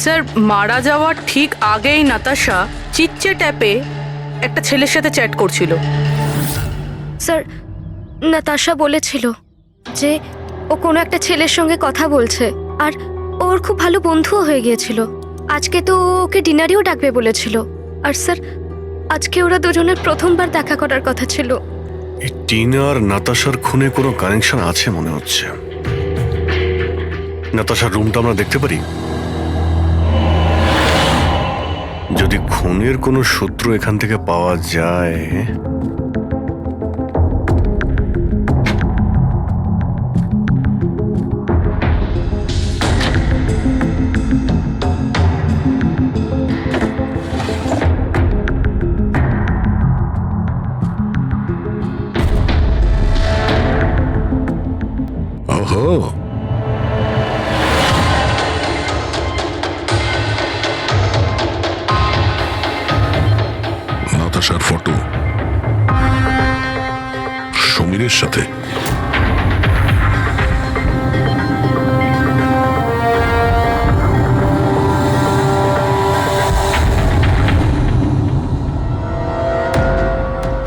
স্যার, মারা যাওয়ার ঠিক আগেই নাতাশা চিটচ্যাট অ্যাপে একটা ছেলের সাথে চ্যাট করছিল। স্যার, নাতাশা বলেছিল যে ও কোনো একটা ছেলের সঙ্গে কথা বলছে আর ওর খুব ভালো বন্ধুও হয়ে গিয়েছিল। আজকে তো ও ওকে ডিনারেও ডাকবে বলেছিল। আর স্যার, আজকে ওরা দুজনের প্রথমবার দেখা করার কথা ছিল। এই টিনা আর নাতাশার খুনে কোনো কানেকশন আছে মনে হচ্ছে। নাতাশার রুমটা আমরা দেখতে পারি? যদি খুনের কোনো সূত্র এখান থেকে পাওয়া যায়। ওহো, নাতাশার ফটো সমীরের সাথে।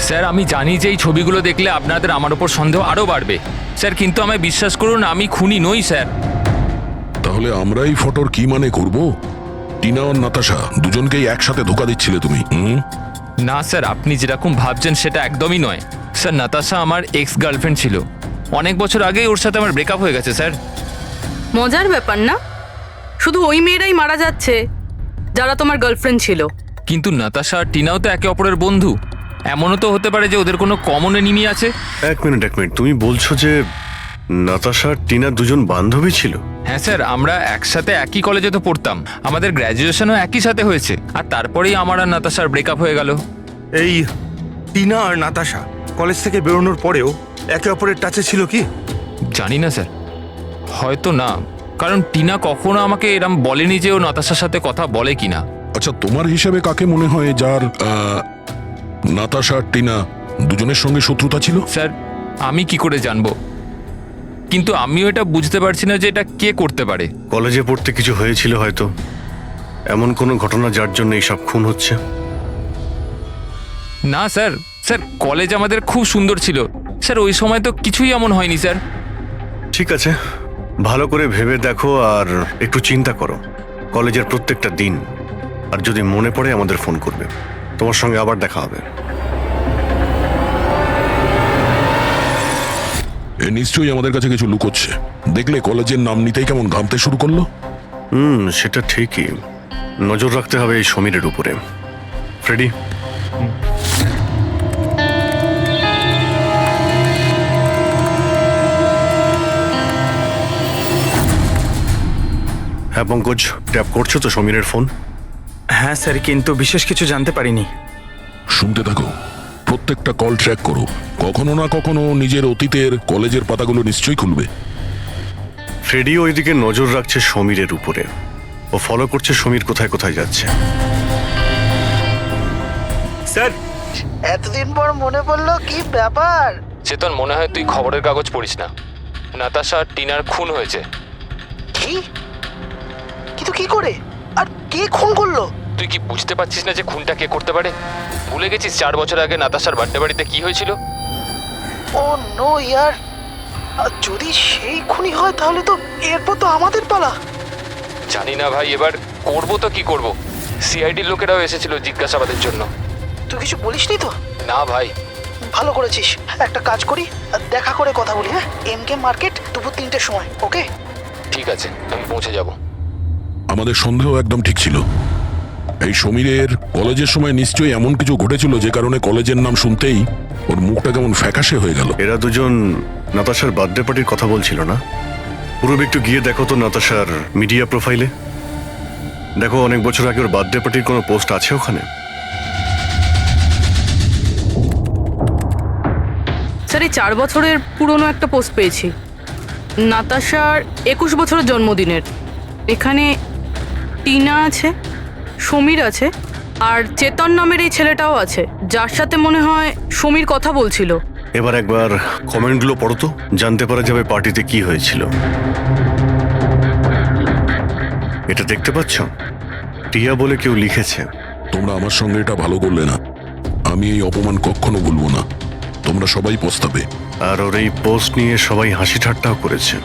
স্যার আমি জানি যে এই ছবিগুলো দেখলে আপনাদের আমার উপর সন্দেহ আরও বাড়বে স্যার, কিন্তু আমায় বিশ্বাস করুন আমি খুনি নই স্যার। তাহলে আমরা এই ফটোর কি মানে করব? টিনা আর নাতাশা দুজনকেই একসাথে ধোকা দিচ্ছিলে তুমি? না স্যার, আপনি যেরকম ভাবছেন সেটা একদমই নয় স্যার। নাতাশা আমার এক্স গার্লফ্রেন্ড ছিল, অনেক বছর আগেই ওর সাথে আমার ব্রেকআপ হয়ে গেছে স্যার। মজার ব্যাপার না? শুধু ওই মেয়েরাই মারা যাচ্ছে যারা তোমার গার্লফ্রেন্ড ছিল। কিন্তু নাতাশা আর টিনাও তো একে অপরের বন্ধু, এমনও তো হতে পারে যে ওদের কোনো কমন এনিমি আছে। এক মিনিট, তুমি বলছো যে নাতাশা আর টিনা দুজন বান্ধবী ছিল? হ্যাঁ স্যার, আমরা একসাথে একই কলেজে তো পড়তাম, আমাদের গ্র্যাজুয়েশনও একই সাথে হয়েছে, আর তারপরেই আমার আর নাতাশার ব্রেকআপ হয়ে গেল। এই টিনা আর নাতাশা কলেজ থেকে বেরোনোর পরেও একে অপরের টাচে ছিল কি? জানি না স্যার, হয়তো না, কারণ টিনা কখনো আমাকে এরম বলেনি যে ও নাতাশার সাথে কথা বলে কিনা। আচ্ছা, তোমার হিসাবে কাকে মনে হয় যার নাতাশা আর টিনা দুজনের সঙ্গে শত্রুতা ছিল? স্যার আমি কি করে জানবো, কিন্তু আমিও এটা বুঝতে পারছি না যে এটা কে করতে পারে। কলেজে পড়তে কিছু হয়েছিল হয়তো, এমন কোনো ঘটনা যার জন্য এইসব খুন হচ্ছে। না স্যার, স্যার কলেজ আমাদের খুব সুন্দর ছিল স্যার, ওই সময় তো কিছুই এমন হয়নি স্যার। ঠিক আছে, ভালো করে ভেবে দেখো আর একটু চিন্তা করো কলেজের প্রত্যেকটা দিন, আর যদি মনে পড়ে আমাদের ফোন করবে। তোমার সঙ্গে আবার দেখা হবে। এ নিশ্চয়ই আমাদের কাছে কিছু লুকোচ্ছে। দেখলে কলেজের নাম নিতেই কেমন ঘামতে শুরু করলো। সেটা ঠিকই, নজর রাখতে হবে এই সমীরের উপরে। ফ্রেডি, হ্যাঁ পঙ্কজ, ট্যাপ করছো তো সমীরের ফোন? হ্যাঁ স্যার, কিন্তু বিশেষ কিছু জানতে পারিনি। শুনতে থাকো, প্রত্যেকটা কল ট্র্যাক করো, কখনো না কখনো নিজের অতীতের কলেজের পাতাগুলো নিশ্চয়ই খুলবে। ফ্রেডি ওইদিকে নজর রাখছে সমীরের উপরে, ও ফলো করছে সমীর কোথায় কোথায় যাচ্ছে। স্যার, এতদিন পর মনে পড়লো, কি ব্যাপার? চেতন, মনে হয় তুই খবরের কাগজ পড়িস না। নাতাশা আর টিনার খুন হয়েছে। কি? কিন্তু কি করে আর কে খুন করলো? তুই কি বুঝতে পারছিস না যে খুনটা কে করতে পারে? ভুলে গেছিস 4 বছর আগে নাতাশার বার্থডে বাড়িতে কি হয়েছিল? ও নো ইয়ার, যদি সেই খুনি হয় তাহলে তো এরপর তো আমাদের পালা। জানি না ভাই, এবার করবো তো কি করব। সিআইডির লোকেরাও এসেছিল জিজ্ঞাসাবাদের জন্য। তুই কিছু বলিসনি তো? না ভাই। ভালো করেছিস, একটা কাজ করি, দেখা করে কথা বলি। হ্যাঁ, এমকে মার্কেট দুপুর 3টের সময়, ওকে? ঠিক আছে, আমি পৌঁছে যাব। আমাদের সন্দেহ একদম ঠিক ছিল। এই সমীরের কলেজের সময় নিশ্চয়ই এমন কিছু ঘটেছিল যে কারণে কলেজের নাম শুনতেই ওর মুখটা কেমন ফ্যাকাশে হয়ে গেল। এরা দুজন নাতাশার বার্থডে পার্টির কথা বলছিল না? পুরো একটু গিয়ে দেখো তো নাতাশার মিডিয়া প্রোফাইলে, দেখো অনেক বছর আগে ওর বার্থডে পার্টির কোনো পোস্ট আছে ওখানে? স্যার, এই 4 বছরের পুরনো একটা পোস্ট পেয়েছি, নাতাশার 21 বছরের জন্মদিনের। এখানে টিনা আছে, সমীর আছে, আর চেতন নামের এই ছেলেটাও আছে, যার সাথে মনে হয় সমীর কথা বলছিল। এবার একবার কমেন্টগুলো পড়ো তো, জানতে পারা যাবে পার্টিতে কি হয়েছিল। এটা দেখতে পাচ্ছ? টিয়া বলে কেউ লিখেছে। তোমরা আমার সঙ্গে এটা ভালো করলে না, আমি এই অপমান কখনো ভুলবো না। তোমরা সবাই পস্তাবে। আর ওর এই পোস্ট নিয়ে সবাই হাসি ঠাট্টাও করেছে।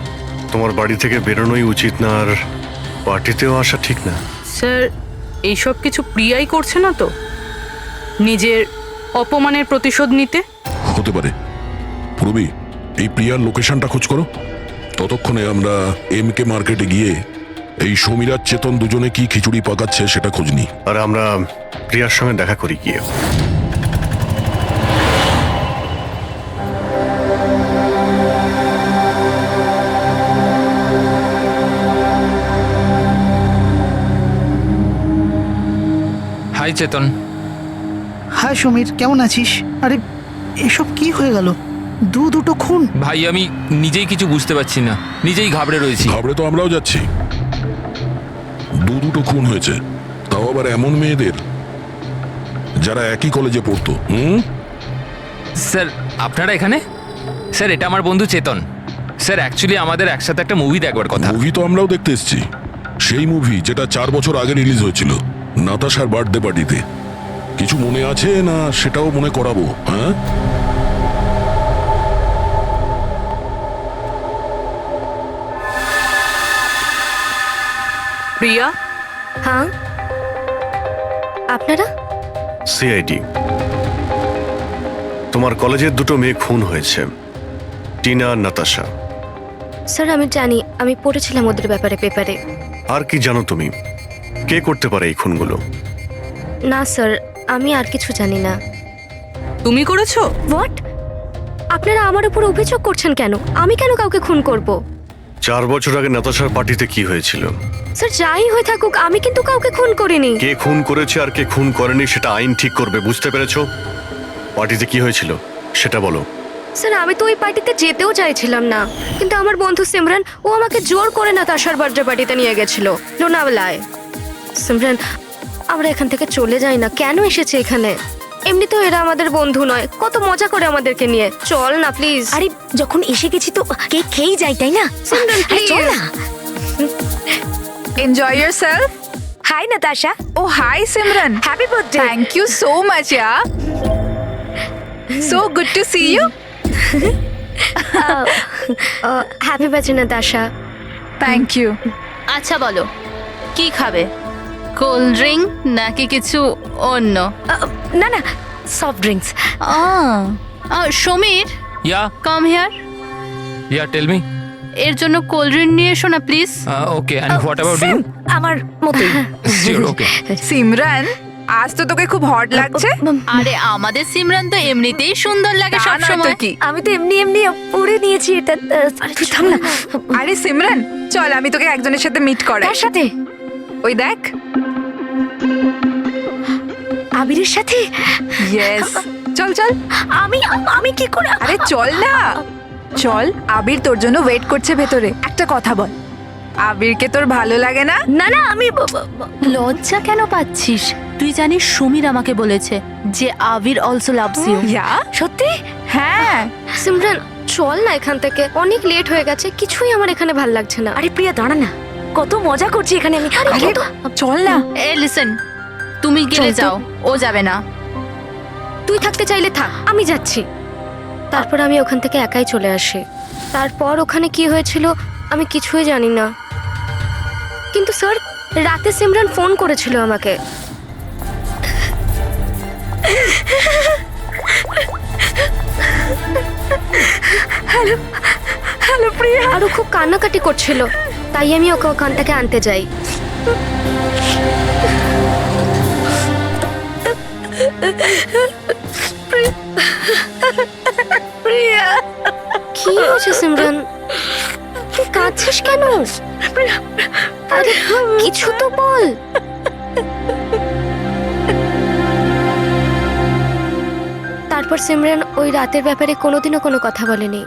তোমার বাড়ি থেকে বেরোনোই উচিত না, আর পার্টিতেও আসা ঠিক না। স্যার এইসব কিছু প্রিয়াই করছে না তো, নিজের অপমানের প্রতিশোধ নিতে? হতে পারে। পূর্বী, এই প্রিয়ার লোকেশনটা খোঁজ করো। ততক্ষণে আমরা MK মার্কেটে গিয়ে এই সমীরার চেতন দুজনে কি খিচুড়ি পাকাচ্ছে সেটা খোঁজ নিই। আর আমরা প্রিয়ার সঙ্গে দেখা করি গিয়ে। হাই চেতন। হাই সমীর, কেমন আছিস? আরে এসব কি হয়ে গেল? দুটো খুন। ভাই আমি নিজেই কিছু বুঝতে পারছি না, নিজেই ঘাবড়ে রয়েছি। ঘাবড়ে তো আমরাও যাচ্ছি। দুটো খুন হয়েছে, তাও আবার এমন মেয়েদের যারা একই কলেজে পড়তো। স্যার আপনারা এখানে? স্যার এটা আমার বন্ধু চেতন। স্যার অ্যাকচুয়ালি আমাদের একসাথে একটা মুভি দেখবার কথা। মুভি তো আমরাও দেখতে এসেছি, সেই মুভি যেটা 4 বছর আগে রিলিজ হয়েছিল, নাতাশার বার্থডে পার্টিতে। কিছু মনে আছে না সেটাও মনে করাবো? হ্যাঁ, প্রিয়া? হ্যাঁ, আপনারা? সিআইডি। তোমার কলেজের দুটো মেয়ে খুন হয়েছে, টিনা আর নাতাশা। স্যার আমি জানি, আমি পড়েছিলাম ওদের ব্যাপারে পেপারে। আর কি জানো তুমি? কে করতে পারে এই খুনগুলো? না স্যার, আমি আর কিছু জানি না। তুমি করেছো? হোয়াট? আপনারা আমার উপর অভিযোগ করছেন কেন? আমি কেন কাউকে খুন করব? 4 বছর আগে নাতাশার পার্টিতে কি হয়েছিল? স্যার যাই হয়ে থাকুক, আমি কিন্তু কাউকে খুন করিনি। কে খুন করেছে আর কে খুন করেনি সেটা আইন ঠিক করবে, বুঝতে পেরেছো? পার্টিতে কি হয়েছিল সেটা বলো। স্যার আমি তো ওই পার্টিতে যেতেও চাইছিলাম না, কিন্তু আমার বন্ধু সিমরান ও আমাকে জোর করে নাতাশার বার্থডে পার্টিতে নিয়ে গেছিল লোনাওয়ালায়। সিমরান, আমরা এখান থেকে চলে যাই না। কেন এসেছে এখানে? এমনি তো এরা আমাদের বন্ধু নয়, কত মজা করে আমাদেরকে নিয়ে। চল না প্লিজ। আরে যখন এসে গেছি তো কেক খেয়েই যাই, তাই না? সিমরান চল না। Enjoy yourself. Hi Natasha. Oh, hi Simran. Happy birthday. Thank you so much, yeah. So good to see you. Happy birthday Natasha. Thank you. আচ্ছা বলো, কি খাবে? কোল্ড ড্রিঙ্ক নাকি কিছু অন্য? না না, soft drinks. Sameer, ya come here. Ya tell me. এর জন্য কোল্ড ড্রিঙ্ক নিয়ে এসো না please. Okay, and what about you? আমার মতোই। শিওর, ওকে। সিমরান, আজ তো তোকে খুব হট লাগছে। আরে আমাদের সিমরান তো এমনিতেই সুন্দর লাগে সব সময়। কি আমি তো এমনি এমনি পরে নিয়েছি এটা। তুই থাম না। আরে সিমরান, চল আমি তোকে একজনের সাথে মিট করাই। কার সাথে? ওই দেখ, আবিরের সাথে। ইয়েস, চল চল। আমি কি করে? আরে চল না, চল। আবির তোর জন্য ওয়েট করছে ভেতরে। একটা কথা বল, আবিরকে তোর ভালো লাগে না? না না, আমি লজ্জা কেন পাচ্ছিস? তুই জানিস সমীর আমাকে বলেছে যে আবির অলসো লাভস ইউ। ইয়া, সত্যি? হ্যাঁ। সিমরান চল না এখান থেকে, অনেক লেট হয়ে গেছে, কিছুই আমার এখানে ভাল লাগছে না। আরে প্রিয়া দাঁড়া না, কত মজা করছি এখানে আমি। আরে চল না। এ লিসেন, তুমি গেলে চল তো। যাও, ও যাবে না। তুই থাকতে চাইলে থাক, আমি যাচ্ছি। তারপর আমি ওখান থেকে একাই চলে আসি। তারপর ওখানে কি হয়েছিল আমি কিছুই জানি না, কিন্তু স্যার রাতে সিমরান ফোন করেছিল আমাকে। হ্যালো হ্যালো প্রিয়া। আরো খুব কান্নাকাটি করছিল, তাই আমি ওকে ওখান থেকে আনতে যাই। প্রিয়া, কি হয়েছে সিমরান? তুই কাঁদছিস কেন? আরে কিছু তো বল। তারপর সিমরান ওই রাতের ব্যাপারে কোনোদিনও কোনো কথা বলেনি।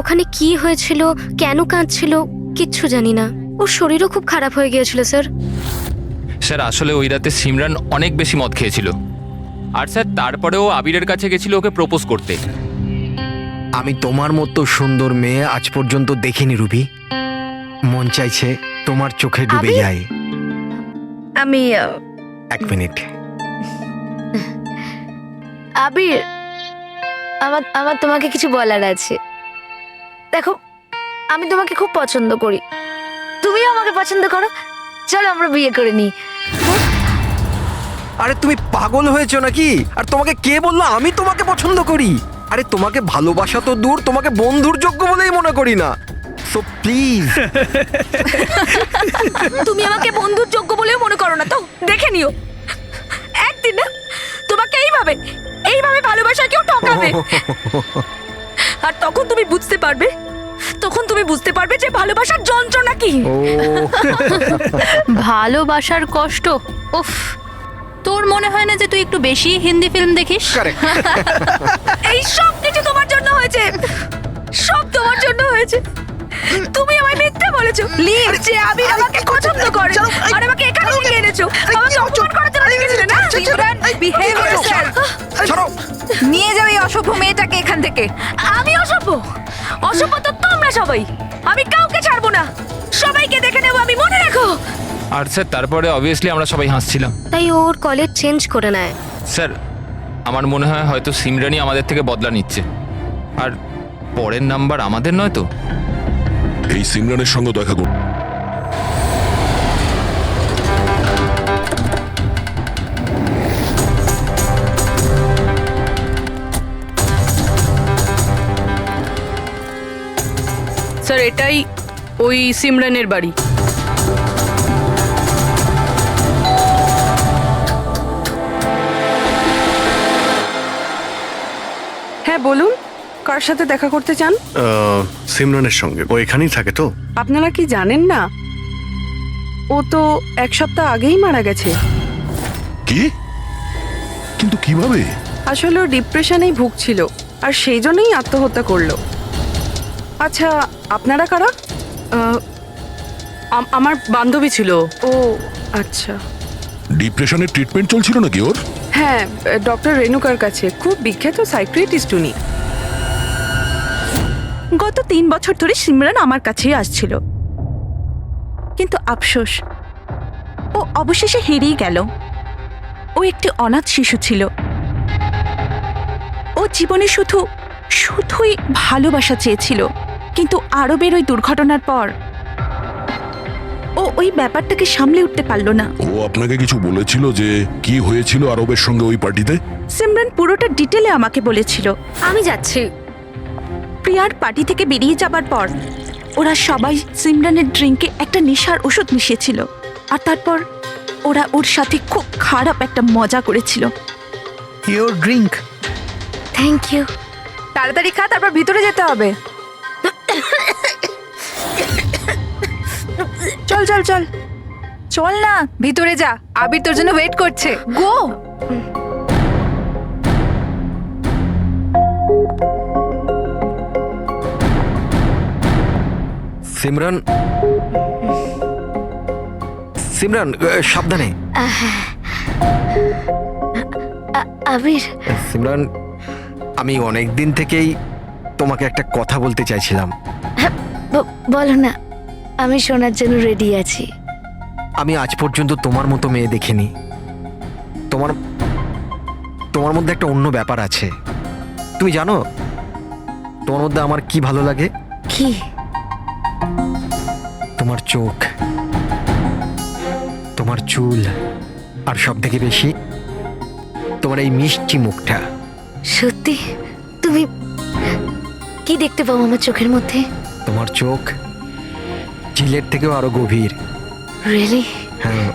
ওখানে কি হয়েছিল, কেন কাঁদছিল, কিচ্ছু জানি না। ওর শরীরও খুব খারাপ হয়ে গিয়েছিল স্যার। স্যার আসলে ওই রাতে সিমরান অনেক বেশি মদ খেয়েছিল, আর স্যার তারপরেও আবিরের কাছে গেছিল ওকে প্রপোজ করতে। আমি তোমার মতো সুন্দর মেয়ে আজ পর্যন্ত দেখিনি রুবি। মন চাইছে তোমার চোখে ডুবে যাই। আমি 1 মিনিট। আবির, আমার আমার তোমাকে কিছু বলার আছে। দেখো, আমি তোমাকে খুব পছন্দ করি, তুমিও আমাকে পছন্দ করো, চলো আমরা বিয়ে করে নিই। আরে তুমি পাগল হয়েছো নাকি? আর তোমাকে কে বললো আমি তোমাকে পছন্দ করি? আরে তোমাকে ভালোবাসা তো দূর, তোমাকে বন্ধুর যোগ্য বলেই মনে করি না। So please. তুমি আমাকে বন্ধুর যোগ্য বলেও মনে করো না তো? দেখে নিও, একদিন না তোমাকে এইভাবে এইভাবে ভালোবাসা কেউ ঠকাবে, আর তখন তুমি বুঝতে পারবে, যে ভালোবাসার যন্ত্রণা কি। ভালোবাসার কষ্ট, উফ। তোর মনে হয় না যে তুই একটু বেশি হিন্দি ফিল্ম দেখিস? এই সব কিছু তোমার জন্য হয়েছে, সব তোমার জন্য হয়েছে। তুমি আমায় মিথ্যে বলেছো যে আমি আমাকে পছন্দ করে, আর আমাকে এখানে নিয়ে এনেছো আমাকে অপমান করার জন্য লিখেছিলে না? Behave yourself. নিয়ে যাও এই অসভ্য মেয়েটাকে এখান থেকে। আমি অসভ্য? অসভ্য তো তোমরা সবাই। আমি কাউকে ছাড়বো না, সবাইকে দেখে নেবো আমি, মনে রাখো। আর স্যার তারপরে অবভিয়াসলি আমরা সবাই হাসছিলাম। তাই ওর কলেজ চেঞ্জ করে নেয়। স্যার আমার মনে হয় হয়তো সিমরানই আমাদের থেকে বদলা নিচ্ছে, আর পরের নাম্বার আমাদের নয় তো। এই সিমরানের সঙ্গে দেখা করুন। স্যার এটাই ওই সিমরানের বাড়ি। হ্যাঁ বলুন, কার সাথে দেখা করতে চান? সিমরানের সঙ্গে। ও এখানেই থাকে তো? আপনারা কি জানেন না ও তো 1 সপ্তাহ আগেই মারা গেছে? কি? কিন্তু কিভাবে? আসলে ও ডিপ্রেশনেই ভুগছিল, আর সেই জন্যই আত্মহত্যা করলো। আচ্ছা আপনারা কারা? আমার বান্ধবী ছিল। ও আচ্ছা। ডিপ্রেশনের ট্রিটমেন্ট চলছিল নাকি ওর? হ্যাঁ, ডক্টর রেণুকার কাছে, খুব বিখ্যাত সাইকিয়াট্রিস্ট উনি। গত 3 বছর ধরে সিমরান আমার কাছেই আসছিল, কিন্তু আফসোস ও অবশেষে হেরিয়ে গেল। ও একটি অনাথ শিশু ছিল। ও জীবনে শুধুই ভালোবাসা চেয়েছিল, কিন্তু আরবের ওই দুর্ঘটনার পর ও ওই ব্যাপারটাকে সামলে উঠতে পারল না। ও আপনাকে কিছু বলেছিল যে কি হয়েছিল আরবের সঙ্গে ওই পার্টিতে? সিমরান পুরোটা ডিটেলে আমাকে বলেছিল। আমি যাচ্ছি। প্রিয়ার পার্টি থেকে বেরিয়ে যাবার পর ওরা সবাই সিমরানের ড্রিঙ্কে একটা নেশার ওষুধ মিশিয়েছিল, আর তারপর ওরা ওর সাথে খুব খারাপ একটা মজা করেছিল। Your drink. Thank you. তাড়াতাড়ি খা, তারপর ভিতরে যেতে হবে। চল চল চল চল না, ভিতরে যা, আবির তোর জন্য ওয়েট করছে। গো। সিমরান, সিমরান সাবধানে। আবির। সিমরান, আমি অনেক দিন থেকেই তোমাকে একটা কথা বলতে চাইছিলাম। বলো না, আমি শোনার জন্য রেডি আছি। আমি আজ পর্যন্ত তোমার মতো মেয়ে দেখিনি। তোমার মধ্যে একটা অন্য ব্যাপার আছে। তুমি জানো তোমার মধ্যে আমার কি ভালো লাগে? কি? তোমার চোখ, তোমার চুল, আর সব থেকে বেশি তোমার এই মিষ্টি মুখটা। সত্যি? তুমি কি দেখতে পাও আমার চোখের মধ্যে? তোমার চোখ চিলের থেকেও আরো গভীর। রিয়েলি? হ্যাঁ।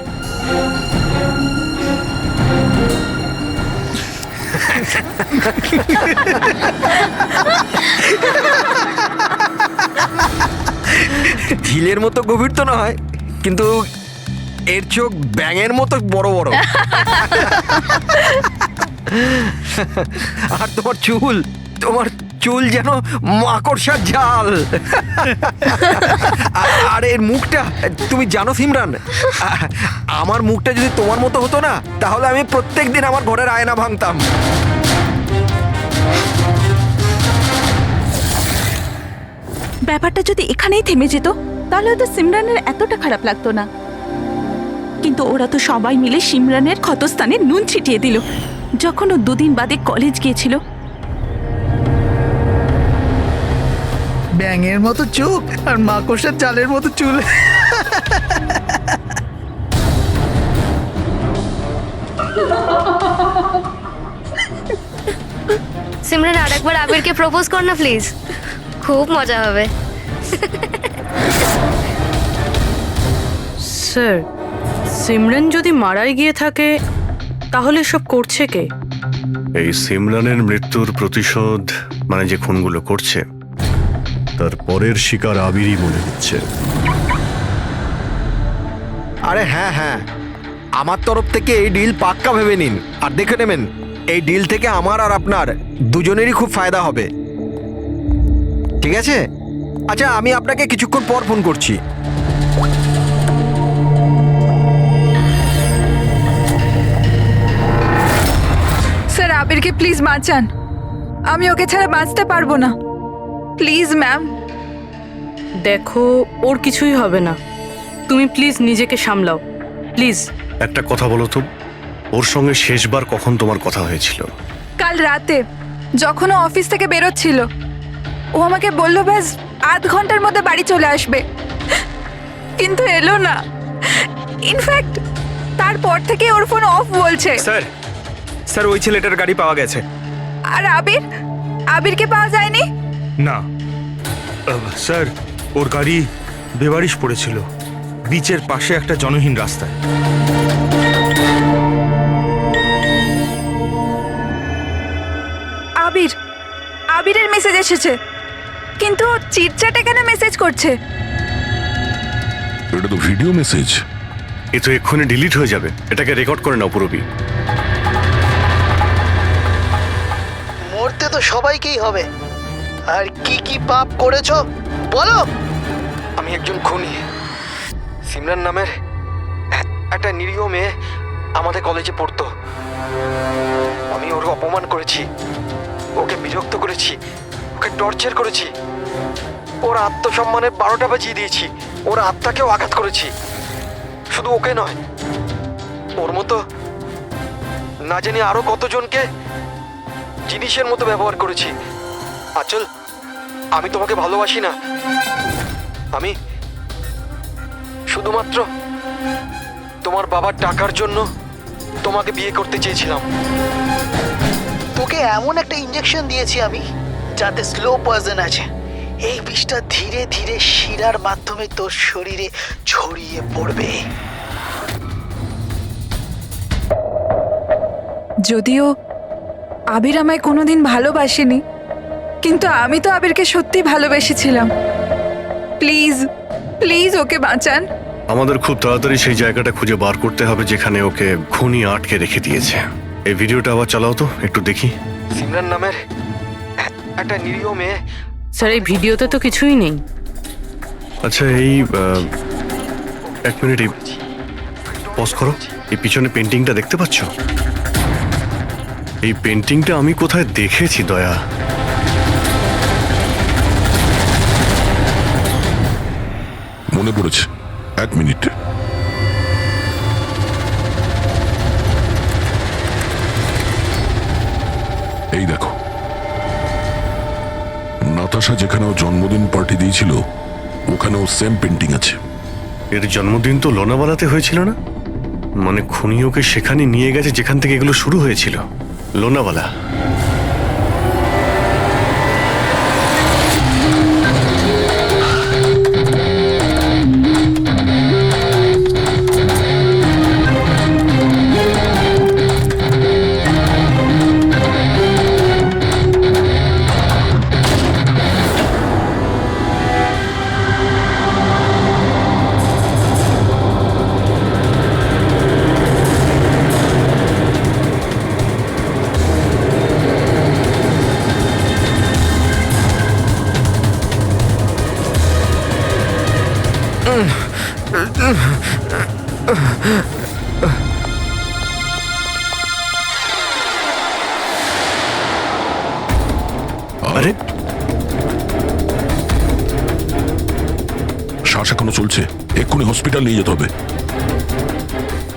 ঝিলের মতো গভীর তো নয়, কিন্তু এর চোখ ব্যাঙের মতো বড় বড়। আর তোমার চুল যেন মাকড়সার জাল। আর এর মুখটা, তুমি জানো সিমরান, আমার মুখটা যদি তোমার মতো হতো না, তাহলে আমি প্রত্যেকদিন আমার ঘরের আয়না ভাঙতাম। ব্যাপারটা যদি এখানেই থেমে যেত তাহলে তো সিমরানের এতটা খারাপ লাগতো না, কিন্তু ওরা তো সবাই মিলে সিমরানের ক্ষতস্থানে নুন ছিটিয়ে দিল। যখন ও 2 দিন বাদে কলেজ গিয়েছিল ব্যাঙের মতো চোখ আর মাকড়সার চালের মতো চুল। সিমরান আরেকবার আবিরকে প্রপোজ কর না প্লিজ, খুব মজা হবে। স্যার, সিমরান যদি মারাই গিয়ে থাকে তাহলে সব করছে কে? এই সিমরানের মৃত্যুর প্রতিশোধ মানে যে খুনগুলো করছে তার পরের শিকার আবিরই মনে হচ্ছে। আরে হ্যাঁ হ্যাঁ, আমার তরফ থেকে এই ডিল পাক্কা ভেবে নিন আর দেখে নেবেন, এই ডিল থেকে আমার আর আপনার দুজনেরই খুব ফায়দা হবে। ঠিক আছে? আচ্ছা, আমি আপনাকে কিছুক্ষণ পর ফোন করছি। স্যার আবিরকে প্লিজ বাঁচান, আমি ওকে ছাড়া বাঁচতে পারবো না, প্লিজ ম্যাম। দেখো, ওর কিছুই হবে না, তুমি প্লিজ নিজেকে সামলাও, প্লিজ। একটা কথা বলো তো, ওর সঙ্গে শেষবার কখন তোমার কথা হয়েছিল? কাল রাতে যখন ও অফিস থেকে বেরোচ্ছিল, ও আমাকে বললো ব্যাস আধ ঘন্টার মধ্যে বাড়ি চলে আসবে, কিন্তু এলো না। ইনফ্যাক্ট তারপর থেকে ওর ফোন অফ বলছে। স্যার স্যার ওই ছেলেটার গাড়ি পাওয়া গেছে। আর আবিরকে পাওয়া যায়নি? না স্যার, ওর গাড়ি বেবারিশ পড়েছিল বিচের পাশে একটা জনহীন রাস্তায়। আবিরের মেসেজ এসেছে, কিন্তু চিটচ্যাটে কেন মেসেজ করছে? এটা তো ভিডিও মেসেজ। এ তো এক্ষুনি ডিলিট হয়ে যাবে, এটাকে রেকর্ড করে নাও পুরবি। মরতে তো সবাইকেই হবে, আর কি কি পাপ করেছো বলো। আমি একজন খুনি। সিমরান নামের একটা নিরীহ মেয়ে আমাদের কলেজে পড়তো। আমি ওর অপমান করেছি, ওকে বিরক্ত করেছি, ওকে টর্চার করেছি, ওর আত্মসম্মানের 12টা বাজিয়ে দিয়েছি, ওর আত্মাকেও আঘাত করেছি। শুধু ওকে নয়, ওর মতো না জানি আরো কতজনকে জিনিসের মতো ব্যবহার করেছি। আচল, আমি তোমাকে ভালোবাসি না, আমি শুধুমাত্র তোমার বাবার টাকার জন্য তোমাকে বিয়ে করতে চেয়েছিলাম। তোকে এমন একটা ইঞ্জেকশন দিয়েছি আমি, যাতে স্লো পয়জন আছে। এই বিষটা ধীরে ধীরে শিরার মাধ্যমে তোর শরীরে ছড়িয়ে পড়বে। যদিও আবির আমায় কোনোদিন ভালোবাসেনি, কিন্তু আমি তো আবিরকে সত্যি ভালোবেসেছিলাম। প্লিজ প্লিজ ওকে বাঁচান। আমাদের খুব তাড়াতাড়ি সেই জায়গাটা খুঁজে বার করতে হবে যেখানে ওকে খুনি আটকে রেখে দিয়েছে। এই ভিডিওটা আবার চালাও তো, একটু দেখি। সিমরান নামের একটা নিরীহ মেয়ে। স্যার, এই ভিডিওতে তো কিছুই নেই। আচ্ছা, এই এক মিনিট, পজ করো। এই পিছনে পেন্টিংটা দেখতে পাচ্ছ? এই পেন্টিংটা আমি কোথায় দেখেছি দয়া। মনে পড়েছে, এক মিনিট। এই দেখো, নাতাশা যেখানে ও জন্মদিন পার্টি দিয়েছিল ওখানেও সেম পেন্টিং আছে। এর জন্মদিন তো লোনাওয়ালাতে হয়েছিল না? মানে খুনি ওকে সেখানে নিয়ে গেছে যেখান থেকে এগুলো শুরু হয়েছিল, লোনাওয়ালা। আরে শ্বাস এখনো চলছে, এক্ষুনি হসপিটাল নিয়ে যেতে হবে।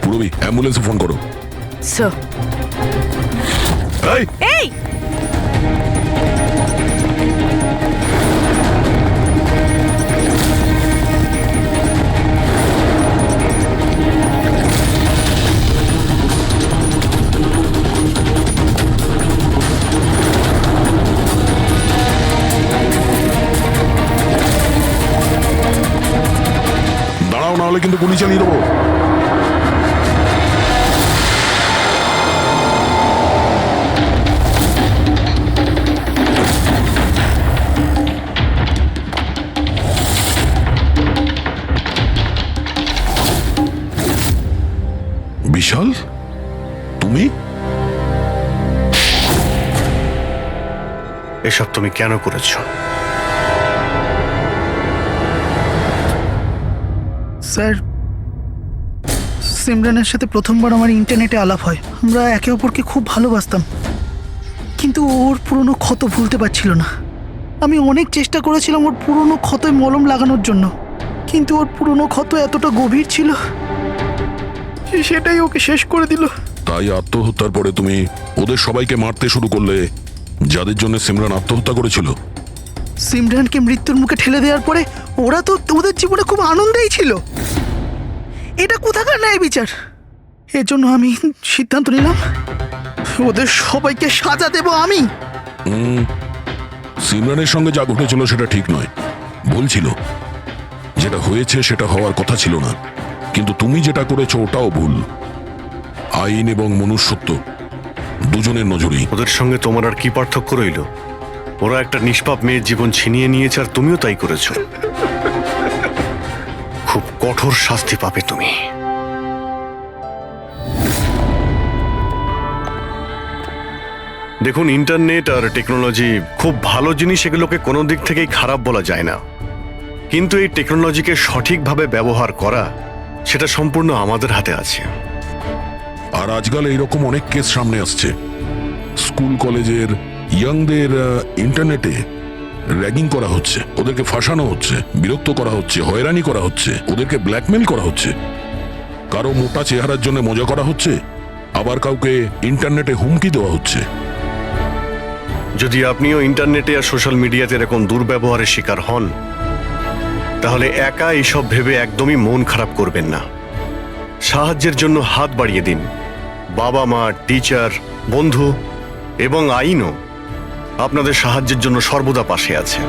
পুরবি, অ্যাম্বুলেন্সে ফোন করো। স্যার। এই না হলে কিন্তু গুলি চালিয়ে দেবো। বিশাল, তুমি? এসব তুমি কেন করেছো? স্যার, সিমরানের সাথে প্রথমবার আমার ইন্টারনেটে আলাপ হয়। আমরা একে অপরকে খুব ভালোবাসতাম, কিন্তু ওর পুরনো ক্ষত ভুলতে পারছিল না। আমি অনেক চেষ্টা করেছিলাম ওর পুরনো ক্ষতয় মলম লাগানোর জন্য, কিন্তু ওর পুরনো ক্ষত এতটা গভীর ছিল, সেটাই ওকে শেষ করে দিল। তাই আত্মহত্যার পরে তুমি ওদের সবাইকে মারতে শুরু করলে, যাদের জন্য সিমরান আত্মহত্যা করেছিল। সিমরানকে মৃত্যুর মুখে ঠেলে দেওয়ার পরে ওরা তো ওদের জীবনে খুব আনন্দেই ছিল। এটা কোথাকার ন্যায় বিচার? এর জন্য আমি সিদ্ধান্ত নিলাম ওদের সবাইকে সাজা দেব আমি। সিমরানের সঙ্গে যা ঘটেছিল সেটা ঠিক নয়, ভুল ছিল। যেটা হয়েছে সেটা হওয়ার কথা ছিল না, কিন্তু তুমি যেটা করেছো ওটাও ভুল। আইন এবং মনুষ্যত্ব দুজনের নজরেই। ওদের সঙ্গে তোমার আর কি পার্থক্য রইল? ওরা একটা নিষ্পাপ মেয়ের জীবন ছিনিয়ে নিয়েছে, আর তুমিও তাই করেছো। খুব কঠোর শাস্তি পাবে তুমি। দেখুন, ইন্টারনেট আর টেকনোলজি খুব ভালো জিনিস, এগুলোকে কোনো দিক থেকেই খারাপ বলা যায় না। কিন্তু এই টেকনোলজিকে সঠিকভাবে ব্যবহার করা, সেটা সম্পূর্ণ আমাদের হাতে আছে। আর আজকাল এইরকম অনেক কেস সামনে আসছে। স্কুল কলেজের ইয়াংদের ইন্টারনেটে র্যাগিং করা হচ্ছে, ওদেরকে ফাঁসানো হচ্ছে, বিরক্ত করা হচ্ছে, হয়রানি করা হচ্ছে, ওদেরকে ব্ল্যাকমেল করা হচ্ছে। কারো মোটা চেহারার জন্য মজা করা হচ্ছে, আবার কাউকে ইন্টারনেটে হুমকি দেওয়া হচ্ছে। যদি আপনিও ইন্টারনেটে আর সোশ্যাল মিডিয়াতে এরকম দুর্ব্যবহারের শিকার হন, তাহলে একা এইসব ভেবে একদমই মন খারাপ করবেন না। সাহায্যের জন্য হাত বাড়িয়ে দিন। বাবা মা, টিচার, বন্ধু এবং আইনও আপনাদের সাহায্যের জন্য সর্বদা পাশে আছে।